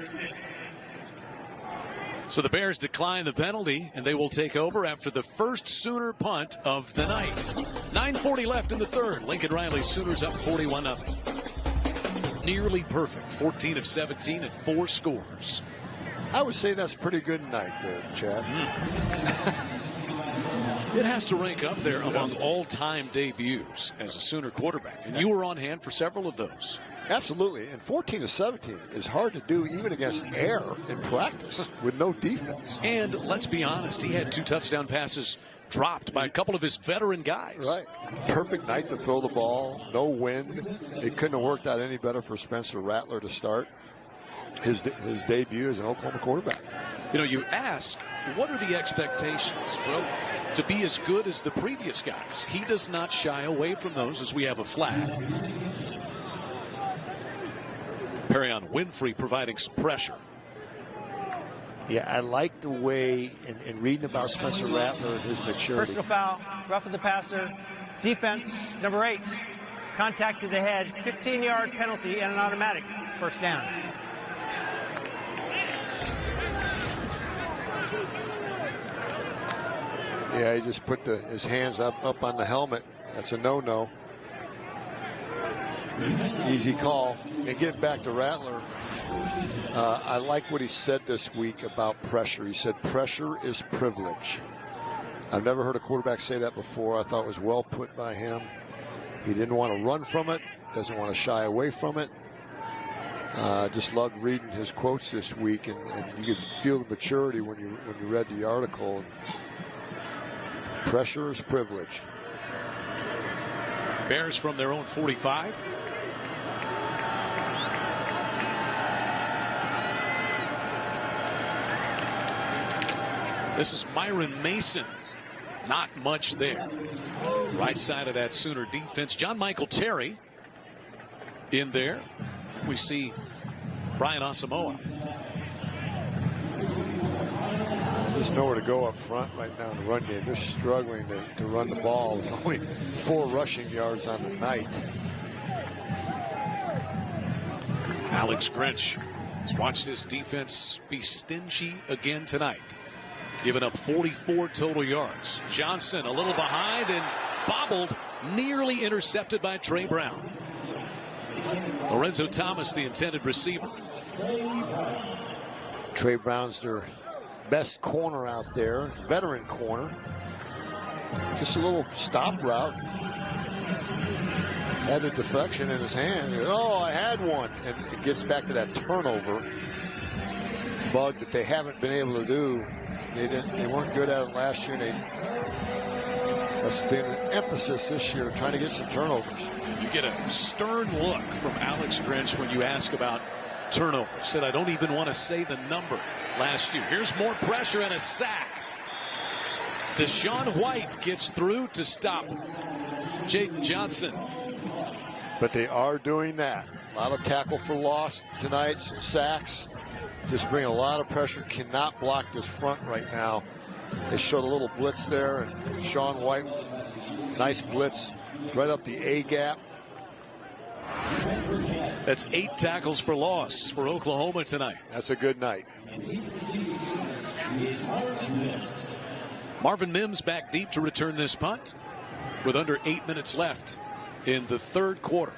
So the Bears decline the penalty, and they will take over after the first Sooner punt of the night. 9:40 left in the third. Lincoln Riley Sooners up 41-0. Nearly perfect. 14 of 17 and 4 scores. I would say that's a pretty good night there, Chad. It has to rank up there among all-time debuts as a Sooner quarterback, and you were on hand for several of those. Absolutely, and 14 to 17 is hard to do even against air in practice with no defense. And let's be honest, he had 2 touchdown passes dropped by a couple of his veteran guys. Right. Perfect night to throw the ball, no wind. It couldn't have worked out any better for Spencer Rattler to start his debut as an Oklahoma quarterback. You know, you ask, what are the expectations? Well, to be as good as the previous guys. He does not shy away from those as we have a flag. Perion Winfrey providing some pressure. Yeah, I like the way, in reading about Spencer Rattler and his maturity. Personal foul, roughing the passer. Defense, number 8. Contact to the head, 15-yard penalty, and an automatic first down. Yeah, he just put his hands up on the helmet. That's a no-no. Easy call. And getting back to Rattler, I like what he said this week about pressure. He said pressure is privilege. I've never heard a quarterback say that before. I thought it was well put by him. He didn't want to run from it, doesn't want to shy away from it. Just loved reading his quotes this week, and you could feel the maturity when you read the article. Pressure is privilege. Bears from their own 45. This is Myron Mason. Not much there. Right side of that Sooner defense. John Michael Terry in there. We see Brian Asamoah. There's nowhere to go up front right now in the run game. They're struggling to run the ball with only 4 rushing yards on the night. Alex Grinch has watched this defense be stingy again tonight. Giving up 44 total yards. Johnson a little behind and bobbled, nearly intercepted by Trey Brown. Lorenzo Thomas, the intended receiver. Trey Brown's their best corner out there, veteran corner. Just a little stop route. Had a deflection in his hand. Oh, I had one. And it gets back to that turnover bug that they haven't been able to do. They weren't good at it last year. That's been an emphasis this year, trying to get some turnovers. You get a stern look from Alex Grinch when you ask about turnovers. Said, I don't even want to say the number last year. Here's more pressure and a sack. Deshaun White gets through to stop Jaden Johnson. But they are doing that. A lot of tackle for loss tonight, some sacks. Just bring a lot of pressure. Cannot block this front right now. They showed a little blitz there, and Sean White, nice blitz right up the A gap. That's 8 tackles for loss for Oklahoma tonight. That's a good night. Marvin Mims back deep to return this punt with under 8 minutes left in the third quarter.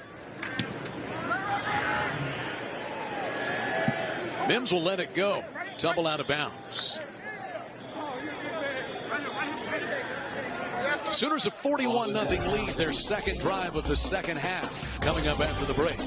Mims will let it go. Tumble out of bounds. Sooners a 41-0 lead. Their second drive of the second half coming up after the break.